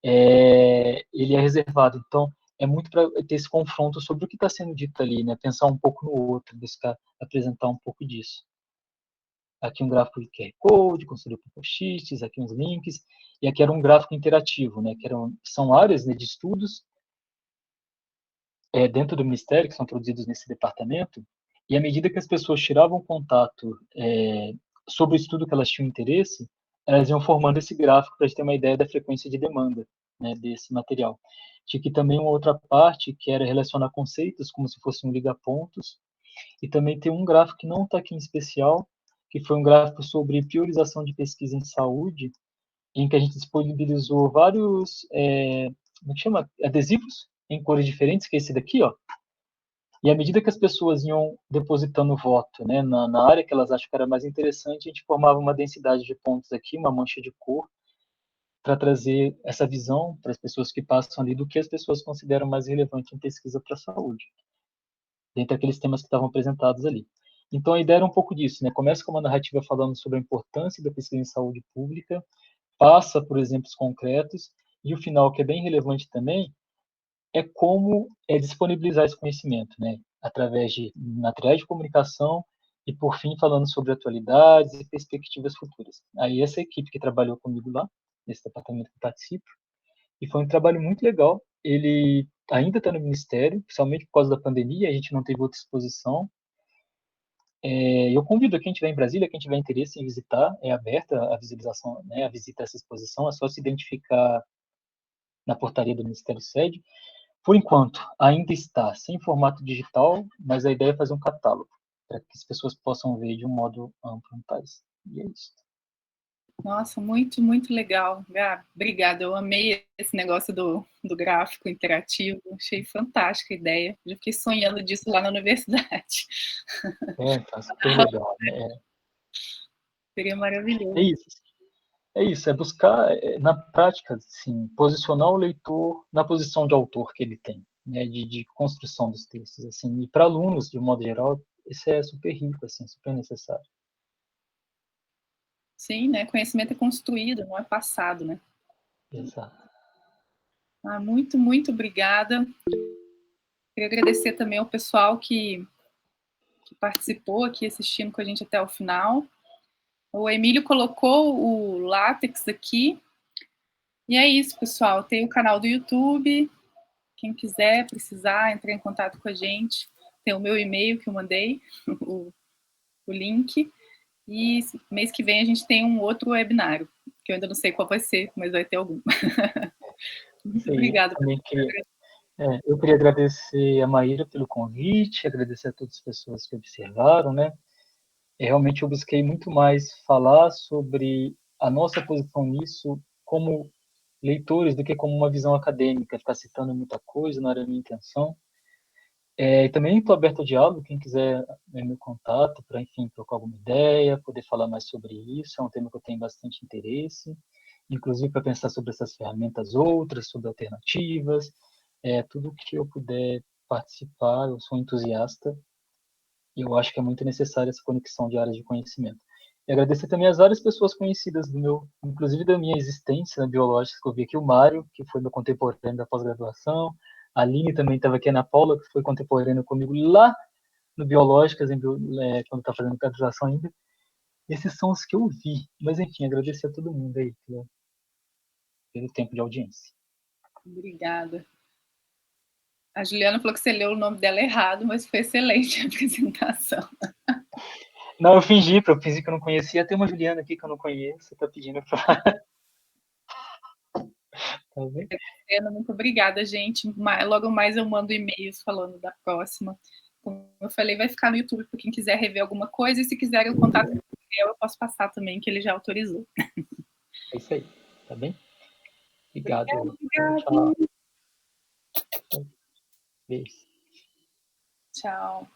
Ele é reservado, então é muito para ter esse confronto sobre o que está sendo dito ali, né? Pensar um pouco no outro, buscar apresentar um pouco disso. Aqui um gráfico de QR Code, construído por post-its, aqui uns links, e aqui era um gráfico interativo, né? Que são áreas, né, de estudos dentro do Ministério, que são produzidos nesse departamento, e à medida que as pessoas tiravam contato sobre o estudo que elas tinham interesse, elas iam formando esse gráfico para a gente ter uma ideia da frequência de demanda, né, desse material. Tinha aqui também uma outra parte que era relacionar conceitos, como se fosse um liga-pontos, e também tem um gráfico que não está aqui em especial, que foi um gráfico sobre priorização de pesquisa em saúde, em que a gente disponibilizou vários, como é que chama? Adesivos em cores diferentes, que é esse daqui, ó. E à medida que as pessoas iam depositando o voto, né, na área que elas acham que era mais interessante, a gente formava uma densidade de pontos aqui, uma mancha de cor, para trazer essa visão para as pessoas que passam ali do que as pessoas consideram mais relevante em pesquisa para a saúde, dentre aqueles temas que estavam apresentados ali. Então, a ideia era um pouco disso, né? Começa com uma narrativa falando sobre a importância da pesquisa em saúde pública, passa por exemplos concretos, e o final, que é bem relevante também, é como disponibilizar esse conhecimento, né? Através de materiais de comunicação e, por fim, falando sobre atualidades e perspectivas futuras. Aí, essa equipe que trabalhou comigo lá, nesse departamento que eu participo, e foi um trabalho muito legal. Ele ainda está no Ministério, principalmente por causa da pandemia, a gente não teve outra exposição. Eu convido quem estiver em Brasília, quem tiver interesse em visitar, é aberta a visualização, né, a visita a essa exposição, é só se identificar na portaria do Ministério Sede. Por enquanto, ainda está sem formato digital, mas a ideia é fazer um catálogo, para que as pessoas possam ver de um modo amplo no país. E é isso. Nossa, muito, muito legal, Gabi. Obrigada, eu amei esse negócio do gráfico interativo, achei fantástica a ideia. Já fiquei sonhando disso lá na universidade. Tá super legal, né? Seria maravilhoso. É isso, é buscar, na prática, assim, posicionar o leitor na posição de autor que ele tem, né, de construção dos textos, assim, e para alunos, de um modo geral, isso é super rico, assim, super necessário. Sim, né? Conhecimento é construído, não é passado, né? Exato. Muito, muito obrigada. Queria agradecer também ao pessoal que participou aqui assistindo com a gente até o final. O Emílio colocou o látex aqui. E é isso, pessoal. Tem o canal do YouTube. Quem quiser, precisar, entrar em contato com a gente. Tem o meu e-mail que eu mandei, o link. E mês que vem a gente tem um outro webinário, que eu ainda não sei qual vai ser, mas vai ter algum. Muito obrigada. Eu queria agradecer a Maíra pelo convite, agradecer a todas as pessoas que observaram, né? Realmente eu busquei muito mais falar sobre a nossa posição nisso como leitores do que como uma visão acadêmica, ficar citando muita coisa, não era a minha intenção. E também estou aberto ao diálogo, quem quiser meu contato para, enfim, trocar alguma ideia, poder falar mais sobre isso, é um tema que eu tenho bastante interesse, inclusive para pensar sobre essas ferramentas outras, sobre alternativas, tudo que eu puder participar, eu sou entusiasta, e eu acho que é muito necessária essa conexão de áreas de conhecimento. E agradecer também as várias pessoas conhecidas inclusive da minha existência na biológica, que eu vi aqui o Mário, que foi meu contemporâneo da pós-graduação, a Aline também estava aqui, a Ana Paula, que foi contemporânea comigo lá no Biológicas, quando está fazendo graduação ainda. Esses são os que eu vi. Mas, enfim, agradecer a todo mundo aí pelo tempo de audiência. Obrigada. A Juliana falou que você leu o nome dela errado, mas foi excelente a apresentação. Não, eu fingi que eu não conhecia. Tem uma Juliana aqui que eu não conheço, tá pedindo pra... Tá bem? Muito obrigada, gente. Logo mais eu mando e-mails falando da próxima. Como eu falei, vai ficar no YouTube para quem quiser rever alguma coisa, e se quiser o contato do Gabriel, eu posso passar também, que ele já autorizou. É isso aí, tá bem? Obrigado. Obrigada. Tchau. Beijo. Tchau.